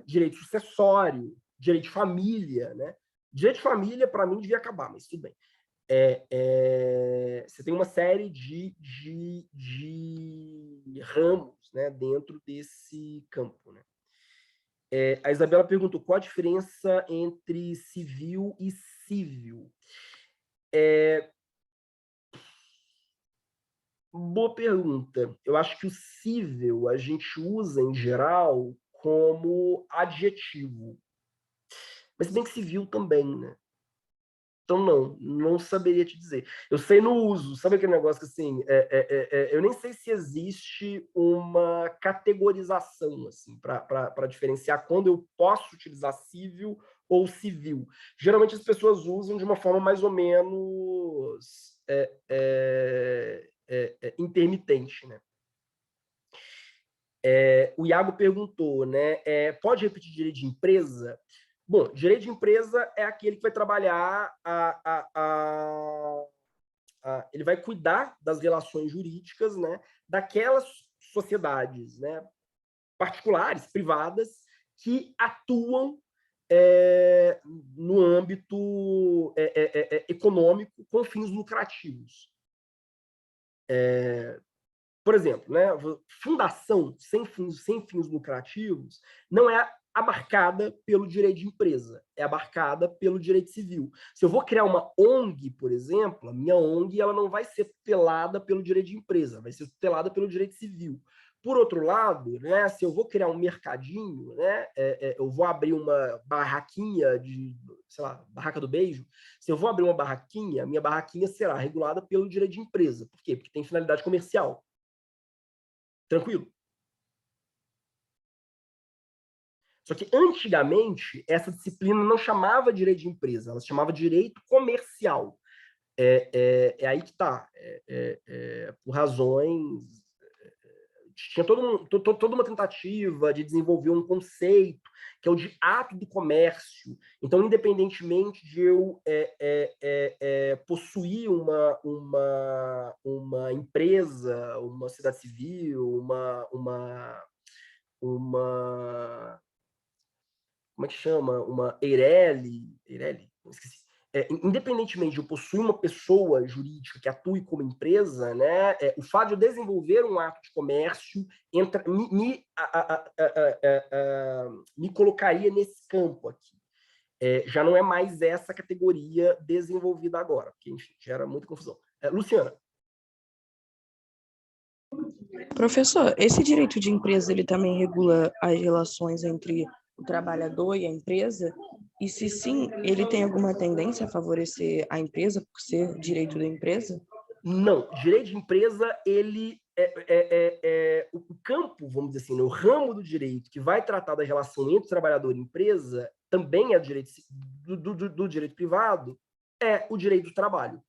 direito sucessório, direito de família, né? Direito de família, para mim, devia acabar, mas tudo bem. Você tem uma série de ramos, né, dentro desse campo, né? A Isabela perguntou qual a diferença entre civil e cívil. Boa pergunta. Eu acho que o cívil a gente usa, em geral, como adjetivo. Mas se bem que civil também, né? Então, não saberia te dizer. Eu sei no uso, sabe aquele negócio que, assim, eu nem sei se existe uma categorização, assim, para diferenciar quando eu posso utilizar civil ou civil. Geralmente as pessoas usam de uma forma mais ou menos intermitente, né? O Iago perguntou, né? Pode repetir direito de empresa? Bom, direito de empresa é aquele que vai trabalhar ele vai cuidar das relações jurídicas, né, daquelas sociedades, né, particulares, privadas, que atuam no âmbito econômico com fins lucrativos. Por exemplo, né, fundação sem fins lucrativos não é abarcada pelo direito de empresa, é abarcada pelo direito civil. Se eu vou criar uma ONG, por exemplo, a minha ONG ela não vai ser tutelada pelo direito de empresa, vai ser tutelada pelo direito civil. Por outro lado, né, se eu vou criar um mercadinho, né, eu vou abrir uma barraquinha de, sei lá, barraca do beijo, se eu vou abrir uma barraquinha, minha barraquinha será regulada pelo direito de empresa. Por quê? Porque tem finalidade comercial. Tranquilo? Só que, antigamente, essa disciplina não chamava direito de empresa, ela chamava direito comercial. Aí que está. Por razões... Tinha toda uma tentativa de desenvolver um conceito, que é o de ato do comércio. Então, independentemente de eu possuir uma empresa, uma sociedade civil, como é que chama? Uma Eireli, esqueci. Independentemente de eu possuir uma pessoa jurídica que atue como empresa, né, o fato de eu desenvolver um ato de comércio me colocaria nesse campo aqui. Já não é mais essa categoria desenvolvida agora, porque, enfim, gera muita confusão. Luciana. Professor, esse direito de empresa ele também regula as relações entre o trabalhador e a empresa? E se sim, ele tem alguma tendência a favorecer a empresa por ser direito da empresa? Não, direito de empresa, ele o campo, vamos dizer assim, né, o ramo do direito que vai tratar da relação entre trabalhador e empresa, também é direito do direito privado, é o direito do trabalho.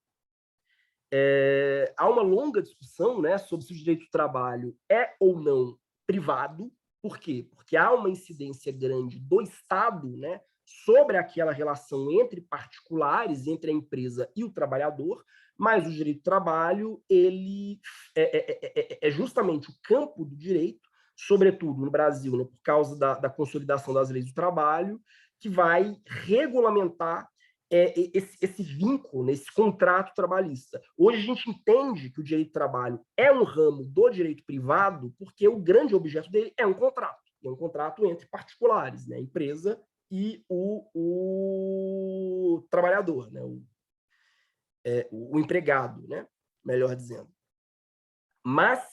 Há uma longa discussão, né, sobre se o direito do trabalho é ou não privado. Por quê? Porque há uma incidência grande do Estado, né, sobre aquela relação entre particulares, entre a empresa e o trabalhador, mas o direito do trabalho ele é justamente o campo do direito, sobretudo no Brasil, né, por causa da consolidação das leis do trabalho, que vai regulamentar esse vínculo, né, esse contrato trabalhista. Hoje a gente entende que o direito do trabalho é um ramo do direito privado porque o grande objeto dele é um contrato entre particulares, né, a empresa e o trabalhador, né, o empregado, né, melhor dizendo. Mas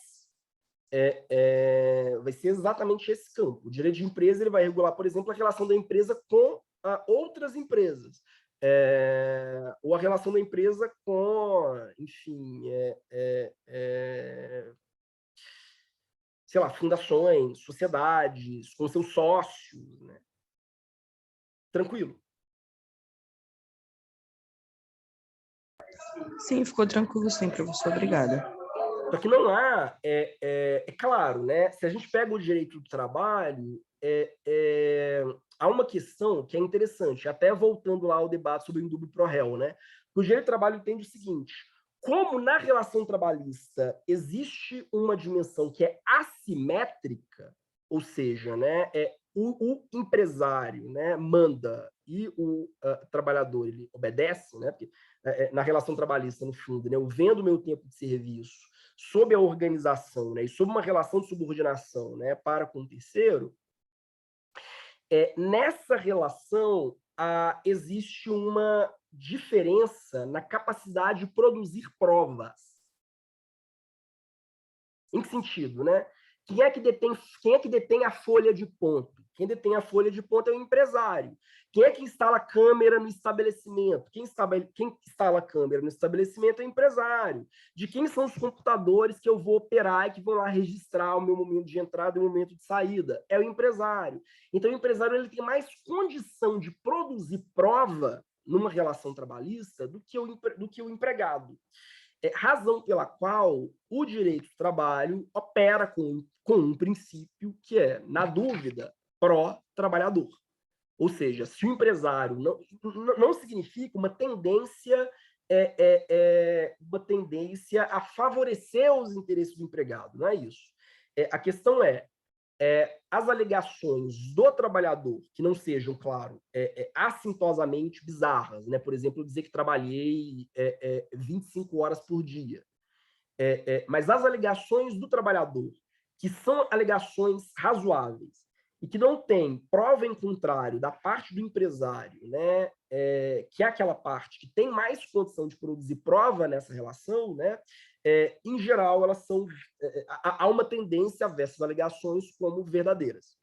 vai ser exatamente esse campo. O direito de empresa ele vai regular, por exemplo, a relação da empresa com outras empresas. Ou a relação da empresa com, enfim, sei lá, fundações, sociedades, com seus sócios, né? Tranquilo? Sim, ficou tranquilo sim, professor. Obrigada. Só que não há, claro, né? Se a gente pega o direito do trabalho, há uma questão que é interessante, até voltando lá ao debate sobre o indúbio pro réu, né? O direito do trabalho entende o seguinte: como na relação trabalhista existe uma dimensão que é assimétrica, ou seja, né, o empresário, né, manda e o trabalhador ele obedece, né? Porque na relação trabalhista, no fundo, né, eu vendo meu tempo de serviço sob a organização, né, e sob uma relação de subordinação, né, para com o terceiro, nessa relação existe uma diferença na capacidade de produzir provas. Em que sentido, né? Quem é que detém a folha de ponto? Quem detém a folha de ponta é o empresário. Quem é que instala a câmera no estabelecimento? Quem instala a câmera no estabelecimento é o empresário. De quem são os computadores que eu vou operar e que vão lá registrar o meu momento de entrada e o momento de saída? É o empresário. Então, o empresário ele tem mais condição de produzir prova numa relação trabalhista do que o empregado. Razão pela qual o direito do trabalho opera com um princípio que é, na dúvida, pró-trabalhador. Ou seja, se o empresário não significa uma tendência a favorecer os interesses do empregado, não é isso. A questão as alegações do trabalhador que não sejam, claro, assintosamente bizarras, né? Por exemplo, dizer que trabalhei 25 horas por dia. Mas as alegações do trabalhador, que são alegações razoáveis e que não tem prova em contrário da parte do empresário, né? Que é aquela parte que tem mais condição de produzir prova nessa relação, né? Em geral, elas são... há uma tendência a ver essas alegações como verdadeiras.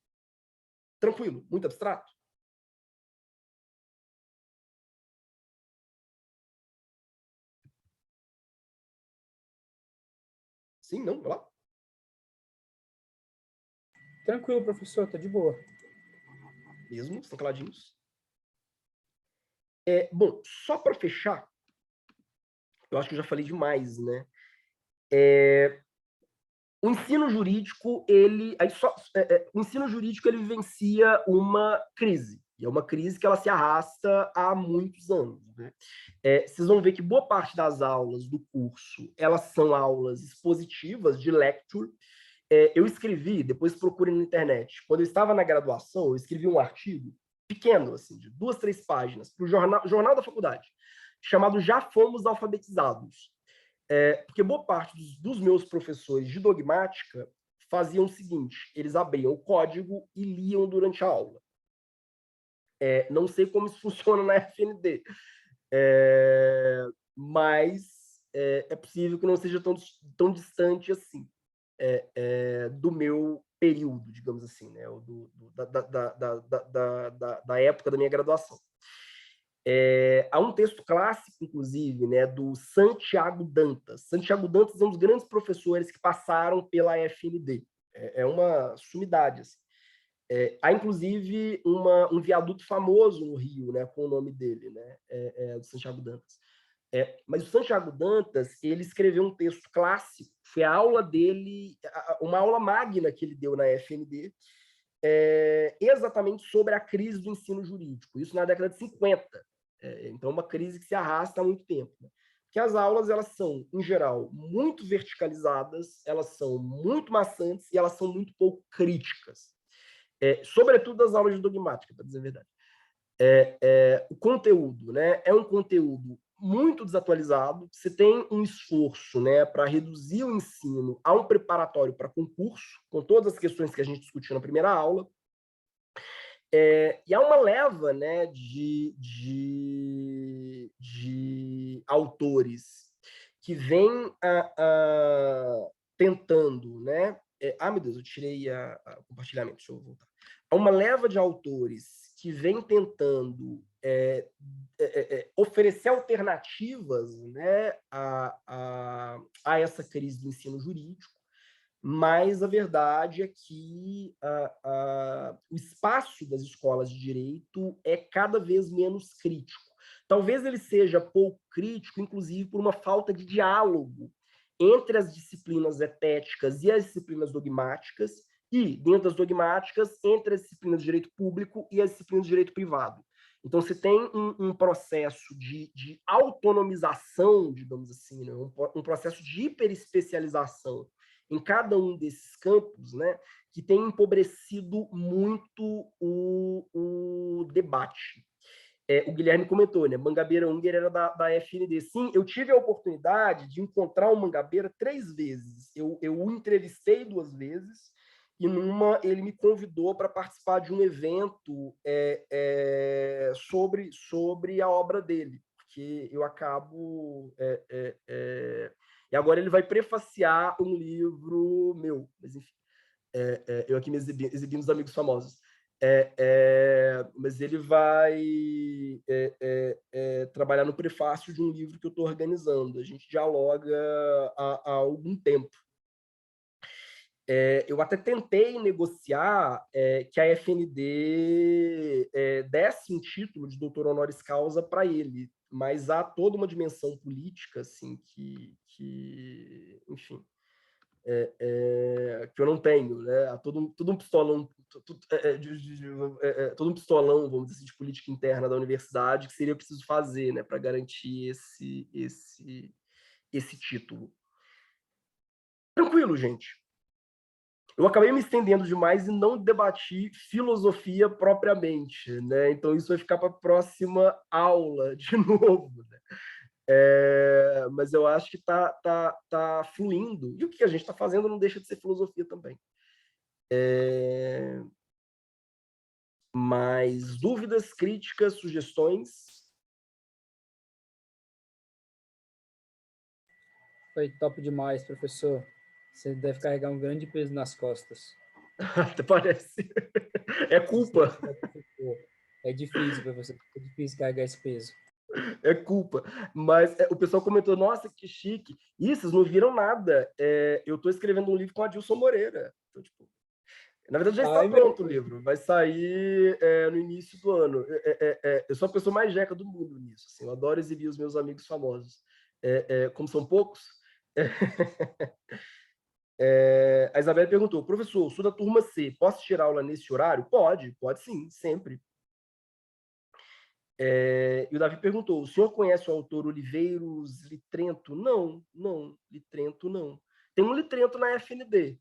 Tranquilo? Muito abstrato? Sim, não? Vai lá. Tranquilo, professor, tá de boa. Mesmo, estão caladinhos. Bom, só para fechar, eu acho que eu já falei demais, né? O ensino jurídico, o ensino jurídico ele vivencia uma crise. E é uma crise que ela se arrasta há muitos anos, né? Vocês vão ver que boa parte das aulas do curso, elas são aulas expositivas, de lecture. Eu escrevi, depois procurem na internet, quando eu estava na graduação, eu escrevi um artigo pequeno, assim, de 2, 3 páginas, para o jornal da faculdade, chamado Já Fomos Alfabetizados. Porque boa parte dos meus professores de dogmática faziam o seguinte, eles abriam o código e liam durante a aula. Não sei como isso funciona na FND, mas é possível que não seja tão distante assim do meu período, digamos assim, né? Da época da minha graduação. Há um texto clássico, inclusive, né, do Santiago Dantas. Santiago Dantas é um dos grandes professores que passaram pela FND. É uma sumidade. Assim. Há, inclusive, um viaduto famoso no Rio, né, com o nome dele, né, do Santiago Dantas. Mas o Santiago Dantas, ele escreveu um texto clássico, foi a aula dele, uma aula magna que ele deu na FND, exatamente sobre a crise do ensino jurídico, isso na década de 50. Então, uma crise que se arrasta há muito tempo. Né? Porque as aulas, elas são, em geral, muito verticalizadas, elas são muito maçantes e elas são muito pouco críticas. Sobretudo as aulas de dogmática, para dizer a verdade. O conteúdo, né, é um conteúdo muito desatualizado, você tem um esforço, né, para reduzir o ensino a um preparatório para concurso, com todas as questões que a gente discutiu na primeira aula, e há uma leva, né, de autores que vêm tentando, né? Meu Deus, eu tirei o compartilhamento, deixa eu voltar. Há uma leva de autores que vem tentando oferecer alternativas, né, a essa crise do ensino jurídico, mas a verdade é que o espaço das escolas de direito é cada vez menos crítico. Talvez ele seja pouco crítico, inclusive por uma falta de diálogo entre as disciplinas etéticas e as disciplinas dogmáticas, e, dentro das dogmáticas, entre as disciplinas de direito público e as disciplinas de direito privado. Então, você tem um processo de autonomização, digamos assim, né? um processo de hiperespecialização em cada um desses campos, né, que tem empobrecido muito o debate. O Guilherme comentou, né, Mangabeira Unger era da FND. Sim, eu tive a oportunidade de encontrar o Mangabeira 3 vezes. Eu o entrevistei 2 vezes, e numa ele me convidou para participar de um evento sobre a obra dele, porque eu acabo... E agora ele vai prefaciar um livro meu, mas enfim, eu aqui me exibindo os amigos famosos. Mas ele vai trabalhar no prefácio de um livro que eu estou organizando. A gente dialoga há algum tempo. Eu até tentei negociar que a FND desse um título de doutor honoris causa para ele, mas há toda uma dimensão política assim, que enfim, que eu não tenho, né? Há todo um pistolão, todo um pistolão, vamos dizer assim, de política interna da universidade que seria preciso fazer, né, para garantir esse título. Tranquilo, gente. Eu acabei me estendendo demais e não debati filosofia propriamente, né? Então isso vai ficar para a próxima aula de novo, né? Mas eu acho que tá fluindo. E o que a gente está fazendo não deixa de ser filosofia também. Mais dúvidas, críticas, sugestões? Foi top demais, professor. Você deve carregar um grande peso nas costas. Até parece. É culpa. É difícil, professor. É difícil carregar esse peso. É culpa. Mas o pessoal comentou, nossa, que chique. Ih, vocês não viram nada. Eu estou escrevendo um livro com a Adilson Moreira. Então, tipo, na verdade, já está pronto o livro. Vai sair no início do ano. Eu sou a pessoa mais jeca do mundo nisso. Assim, eu adoro exibir os meus amigos famosos. Como são poucos... a Isabel perguntou, professor, sou da turma C, posso tirar aula nesse horário? Pode sim, sempre. E o Davi perguntou, o senhor conhece o autor Oliveiros Litrento? Não, Litrento não. Tem um Litrento na FND,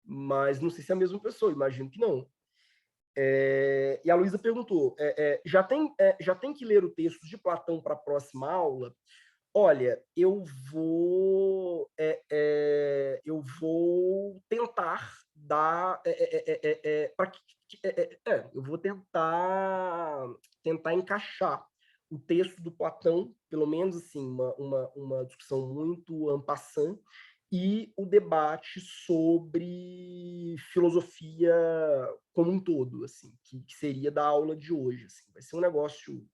mas não sei se é a mesma pessoa, imagino que não. E a Luísa perguntou, já tem que ler o texto de Platão para a próxima aula? Olha, eu vou tentar dar eu vou tentar encaixar o texto do Platão, pelo menos assim, uma discussão muito en passant, e o debate sobre filosofia como um todo, assim, que seria da aula de hoje. Assim. Vai ser um negócio,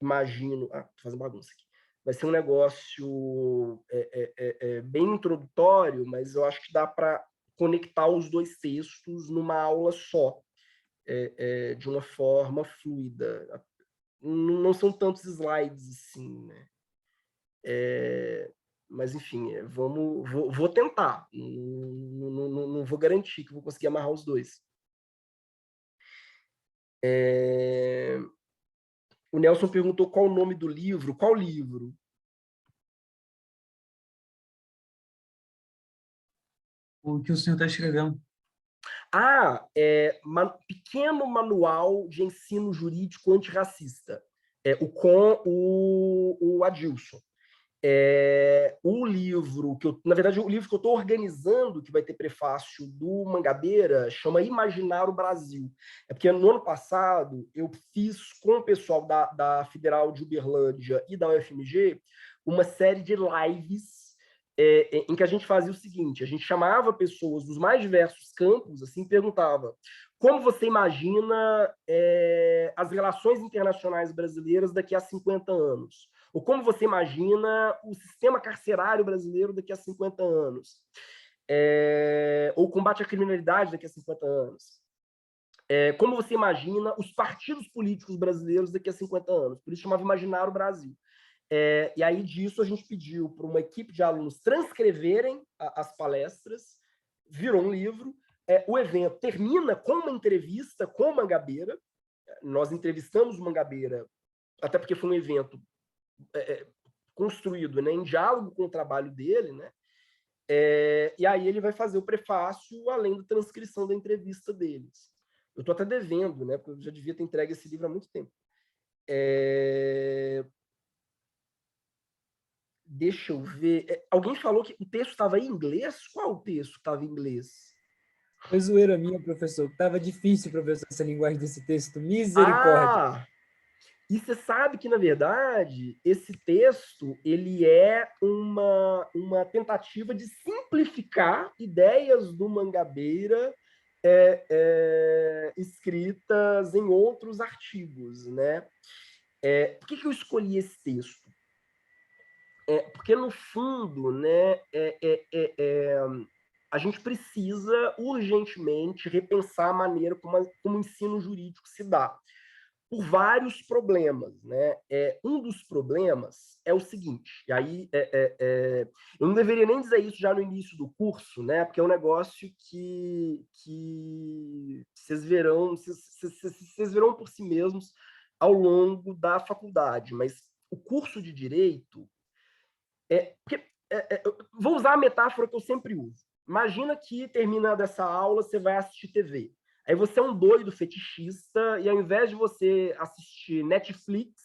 imagino... tô fazendo bagunça aqui. Vai ser um negócio bem introdutório, mas eu acho que dá para conectar os dois textos numa aula só, de uma forma fluida. Não são tantos slides assim, né? Mas, enfim, vou tentar. Não vou garantir que vou conseguir amarrar os dois. O Nelson perguntou qual o nome do livro. Qual livro? O que o senhor está escrevendo? Pequeno Manual de Ensino Jurídico Antirracista. Com o Adilson. O livro na verdade, o livro que eu estou organizando, que vai ter prefácio do Mangabeira, chama Imaginar o Brasil. Porque no ano passado eu fiz com o pessoal da Federal de Uberlândia e da UFMG uma série de lives em que a gente fazia o seguinte: a gente chamava pessoas dos mais diversos campos, assim, perguntava como você imagina as relações internacionais brasileiras daqui a 50 anos? Ou como você imagina o sistema carcerário brasileiro daqui a 50 anos? Ou o combate à criminalidade daqui a 50 anos? Como você imagina os partidos políticos brasileiros daqui a 50 anos? Por isso chamava Imaginar o Brasil. E aí disso a gente pediu para uma equipe de alunos transcreverem as palestras, virou um livro. O evento termina com uma entrevista com o Mangabeira. Nós entrevistamos o Mangabeira, até porque foi um evento construído, né, em diálogo com o trabalho dele, né? E aí ele vai fazer o prefácio, além da transcrição da entrevista deles. Eu estou até devendo, né, porque eu já devia ter entregue esse livro há muito tempo. Deixa eu ver. Alguém falou que o texto estava em inglês? Qual o texto estava em inglês? Foi zoeira minha, professor. Estava difícil, professor, essa linguagem desse texto. Misericórdia. E você sabe que, na verdade, esse texto ele é uma tentativa de simplificar ideias do Mangabeira escritas em outros artigos, né? Por que eu escolhi esse texto? Porque, no fundo, né, a gente precisa urgentemente repensar a maneira como o ensino jurídico se dá, por vários problemas, né? Um dos problemas é o seguinte, e aí eu não deveria nem dizer isso já no início do curso, né? Porque é um negócio que vocês verão por si mesmos ao longo da faculdade, mas o curso de Direito vou usar a metáfora que eu sempre uso. Imagina que, terminada essa aula, você vai assistir TV. Aí você é um doido fetichista e, ao invés de você assistir Netflix,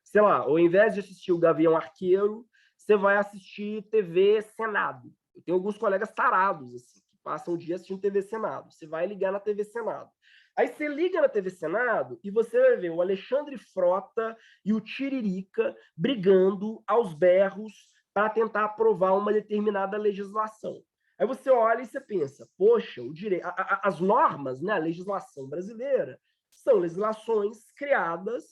sei lá, ou ao invés de assistir o Gavião Arqueiro, você vai assistir TV Senado. Eu tenho alguns colegas tarados, assim, que passam o dia assistindo TV Senado. Você vai ligar na TV Senado. Aí você liga na TV Senado e você vai ver o Alexandre Frota e o Tiririca brigando aos berros para tentar aprovar uma determinada legislação. Aí você olha e você pensa, poxa, as normas, né, a legislação brasileira, são legislações criadas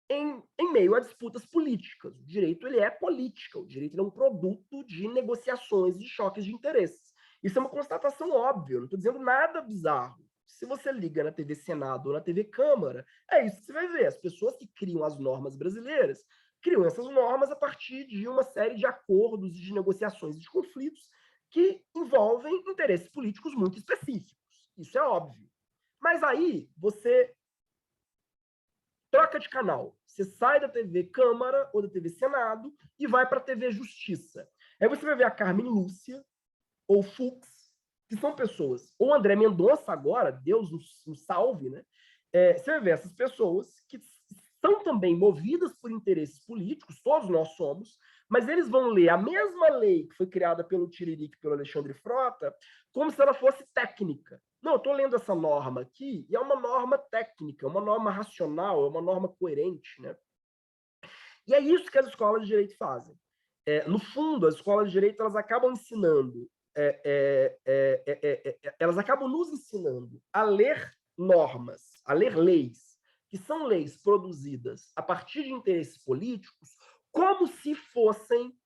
em meio a disputas políticas. O direito ele é política, o direito ele é um produto de negociações, de choques de interesses. Isso é uma constatação óbvia, eu não estou dizendo nada bizarro. Se você liga na TV Senado ou na TV Câmara, é isso que você vai ver. As pessoas que criam as normas brasileiras criam essas normas a partir de uma série de acordos e de negociações e de conflitos que envolvem interesses políticos muito específicos. Isso é óbvio. Mas aí você troca de canal. Você sai da TV Câmara ou da TV Senado e vai para a TV Justiça. Aí você vai ver a Carmen Lúcia ou Fux, que são pessoas, ou André Mendonça agora, Deus nos salve, né? Você vai ver essas pessoas que são também movidas por interesses políticos, todos nós somos, mas eles vão ler a mesma lei que foi criada pelo Tiririca e pelo Alexandre Frota como se ela fosse técnica. Não, eu estou lendo essa norma aqui e é uma norma técnica, é uma norma racional, é uma norma coerente, né? E é isso que as escolas de direito fazem. No fundo, as escolas de direito elas acabam ensinando, elas acabam nos ensinando a ler normas, a ler leis, que são leis produzidas a partir de interesses políticos, como se fossem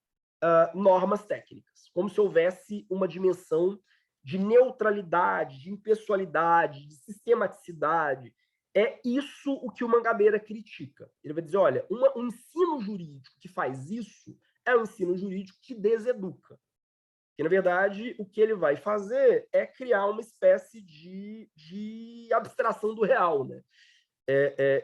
normas técnicas, como se houvesse uma dimensão de neutralidade, de impessoalidade, de sistematicidade. É isso o que o Mangabeira critica. Ele vai dizer, olha, um ensino jurídico que faz isso é um ensino jurídico que deseduca. Que, na verdade, o que ele vai fazer é criar uma espécie de abstração do real, né?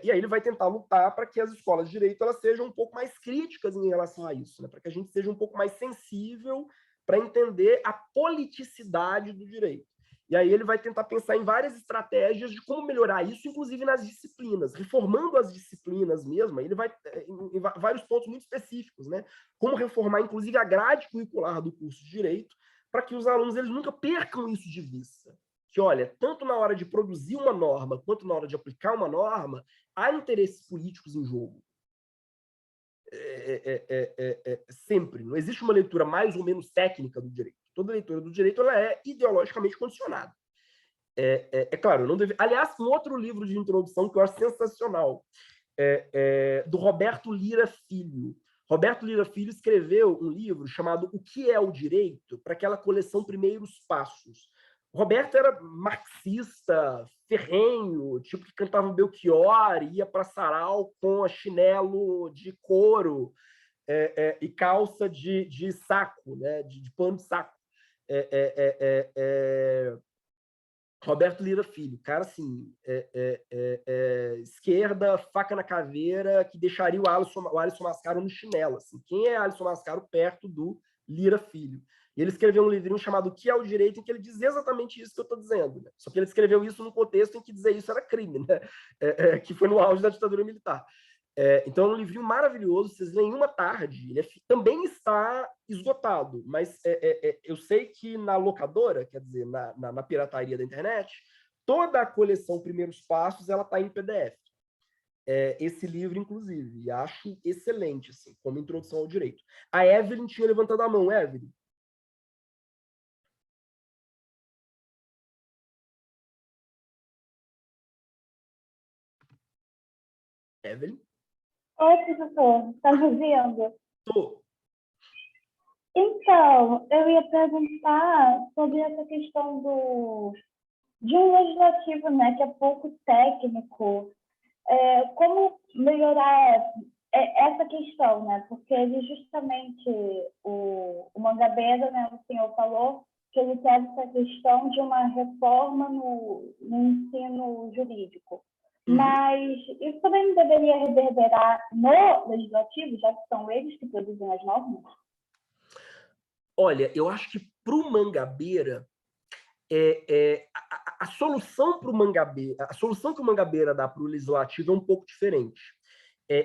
E aí ele vai tentar lutar para que as escolas de direito elas sejam um pouco mais críticas em relação a isso, né? Para que a gente seja um pouco mais sensível para entender a politicidade do direito. E aí ele vai tentar pensar em várias estratégias de como melhorar isso, inclusive nas disciplinas, reformando as disciplinas mesmo. Ele vai em vários pontos muito específicos, né? Como reformar, inclusive, a grade curricular do curso de Direito, para que os alunos eles nunca percam isso de vista. Que, olha, tanto na hora de produzir uma norma, quanto na hora de aplicar uma norma, há interesses políticos em jogo. Sempre. Não existe uma leitura mais ou menos técnica do direito. Toda leitura do direito ela é ideologicamente condicionada. Claro, eu não deve... Aliás, um outro livro de introdução que eu acho sensacional, do Roberto Lira Filho. Roberto Lira Filho escreveu um livro chamado O que é o Direito, para aquela coleção Primeiros Passos. O Roberto era marxista, ferrenho, tipo que cantava Belchior, ia para sarau com chinelo de couro e calça de saco, né, de pano de saco. Roberto Lira Filho, cara assim, esquerda, faca na caveira, que deixaria o Alisson Mascaro no chinelo. Assim. Quem é Alisson Mascaro perto do Lira Filho? E ele escreveu um livrinho chamado O que é o Direito, em que ele diz exatamente isso que eu estou dizendo. Né? Só que ele escreveu isso num contexto em que dizer isso era crime, né? Que foi no auge da ditadura militar. Então é um livrinho maravilhoso, vocês leem uma tarde. Ele também está esgotado, mas eu sei que na locadora, quer dizer, na pirataria da internet, toda a coleção Primeiros Passos ela está em PDF. Esse livro, inclusive, e acho excelente, assim, como introdução ao direito. A Evelyn tinha levantado a mão. Evelyn? Evelyn? Oi, professor. Está me ouvindo? Tô. Então, eu ia perguntar sobre essa questão de um legislativo, né, que é pouco técnico. Como melhorar essa questão, né? Porque ele justamente, o Mangabeira, né, o senhor falou que ele quer essa questão de uma reforma no ensino jurídico. Mas isso também não deveria reverberar no legislativo, já que são eles que produzem as normas? Olha, eu acho que para o Mangabeira, a solução para o Mangabeira, a solução que o Mangabeira dá para o legislativo é um pouco diferente.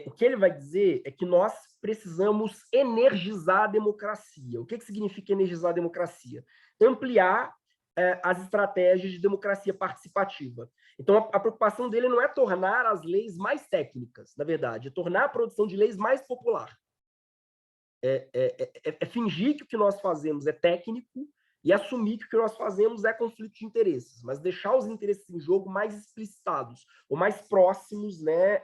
O que ele vai dizer é que nós precisamos energizar a democracia. O que significa energizar a democracia? Ampliar as estratégias de democracia participativa. Então, a preocupação dele não é tornar as leis mais técnicas, na verdade, é tornar a produção de leis mais popular. É fingir que o que nós fazemos é técnico e assumir que o que nós fazemos é conflito de interesses, mas deixar os interesses em jogo mais explicitados, ou mais próximos, né,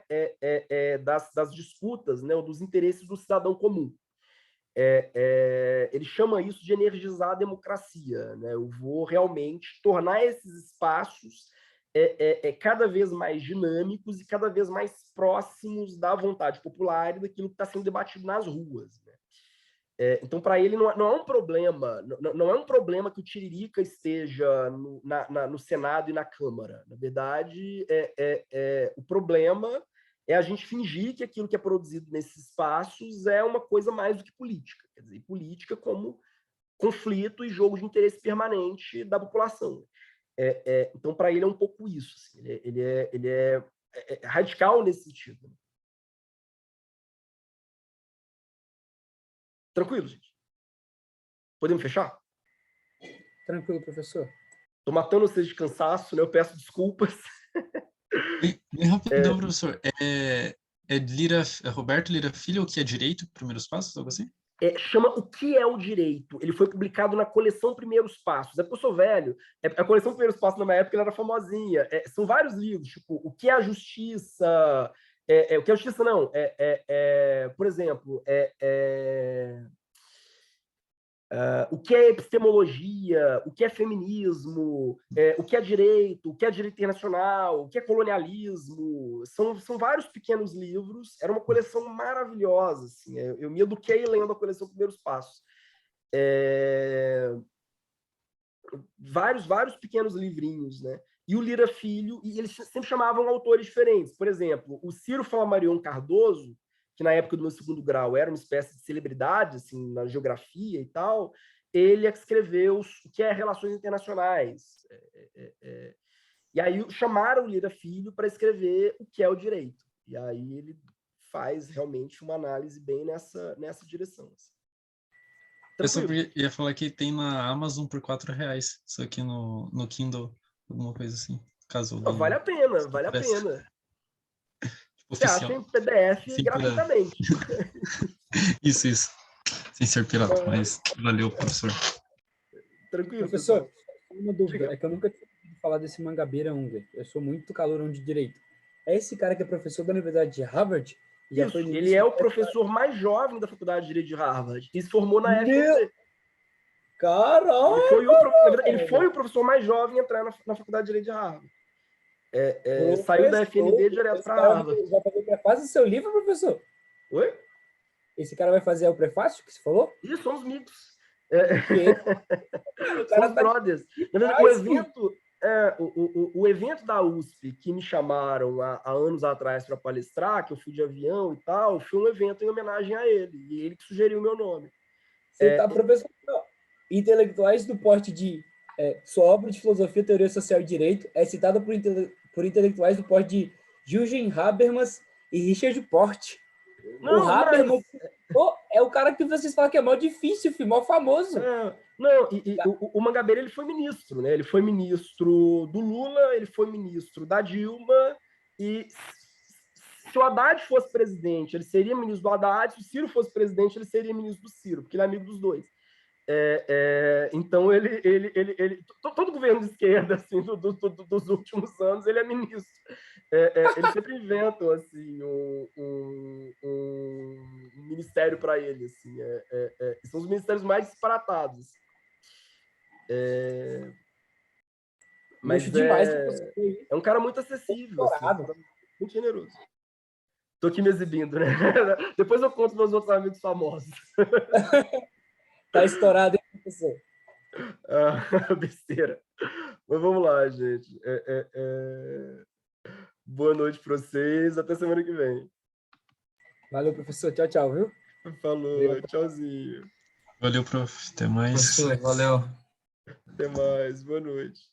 das disputas, né, ou dos interesses do cidadão comum. Ele chama isso de energizar a democracia, né? Eu vou realmente tornar esses espaços cada vez mais dinâmicos e cada vez mais próximos da vontade popular e daquilo que está sendo debatido nas ruas, né? Então, para ele, não é um problema, não é um problema que o Tiririca esteja no Senado e na Câmara. Na verdade, o problema é a gente fingir que aquilo que é produzido nesses espaços é uma coisa mais do que política. Quer dizer, política como conflito e jogo de interesse permanente da população. Então, para ele, é um pouco isso. Assim, ele é radical nesse sentido. Tranquilo, gente? Podemos fechar? Tranquilo, professor. Estou matando vocês de cansaço, né? Eu peço desculpas. Bem rapidão, professor. Roberto Lira Filho, o que é direito, primeiros passos, algo assim? Chama O que é o Direito. Ele foi publicado na coleção Primeiros Passos. É porque eu sou velho. A coleção Primeiros Passos, na minha época, ela era famosinha. São vários livros, tipo, O que é a Justiça... o que é a Justiça, não. Por exemplo, o que é epistemologia, o que é feminismo, o que é direito internacional, o que é colonialismo. São vários pequenos livros. Era uma coleção maravilhosa. Assim. Eu me eduquei lendo a coleção Primeiros Passos. Vários pequenos livrinhos, né? E o Lira Filho, e eles sempre chamavam autores diferentes. Por exemplo, o Ciro Flammarion Cardoso, que na época do meu segundo grau era uma espécie de celebridade assim, na geografia e tal, ele escreveu o que é Relações Internacionais. E aí chamaram o Lira Filho para escrever o que é o direito. E aí ele faz realmente uma análise bem nessa direção. Assim. Eu ia falar que tem na Amazon por R$4, isso aqui no Kindle, alguma coisa assim. Caso alguém... Vale a pena, vale a pena. Você acha em PDF gratuitamente. Isso. Sem ser pirata, mas valeu, professor. Tranquilo. Professor, uma dúvida. É que eu nunca tinha ouvido falar desse Mangabeira Unger. Eu sou muito calorão de direito. É esse cara que é professor da Universidade de Harvard? Isso, ele é o professor mais jovem da Faculdade de Direito de Harvard. E se formou na FGV. Caralho! Ele foi o professor mais jovem a entrar na Faculdade de Direito de Harvard. Saiu da FND direto para Harvard. Vai fazer o prefácio do seu livro, professor? Oi? Esse cara vai fazer o prefácio que você falou? Isso, são os amigos. São os brothers. O evento da USP que me chamaram há anos atrás para palestrar, que eu fui de avião e tal, foi um evento em homenagem a ele. E ele que sugeriu o meu nome. Você está professor intelectuais do porte de sua obra de filosofia, teoria social e direito é citada por intelectuais do porte de Jürgen Habermas e Richard Porte. O Habermas é o cara que vocês falam que é mó difícil, mó famoso. O Mangabeira ele foi ministro, né? Ele foi ministro do Lula, ele foi ministro da Dilma, e se o Haddad fosse presidente, ele seria ministro do Haddad, se o Ciro fosse presidente, ele seria ministro do Ciro, porque ele é amigo dos dois. Então, todo governo de esquerda assim, dos últimos anos, ele é ministro. Eles sempre inventam assim, um ministério para ele. Assim, são os ministérios mais disparatados. Mas demais é um cara muito acessível, assim, muito generoso. Tô aqui me exibindo, né? Depois eu conto meus outros amigos famosos. Tá estourado, hein, professor? Besteira. Mas vamos lá, gente. Boa noite para vocês. Até semana que vem. Valeu, professor. Tchau, tchau, viu? Falou. Tchauzinho. Valeu, prof. Até mais. Professor, valeu. Até mais. Boa noite.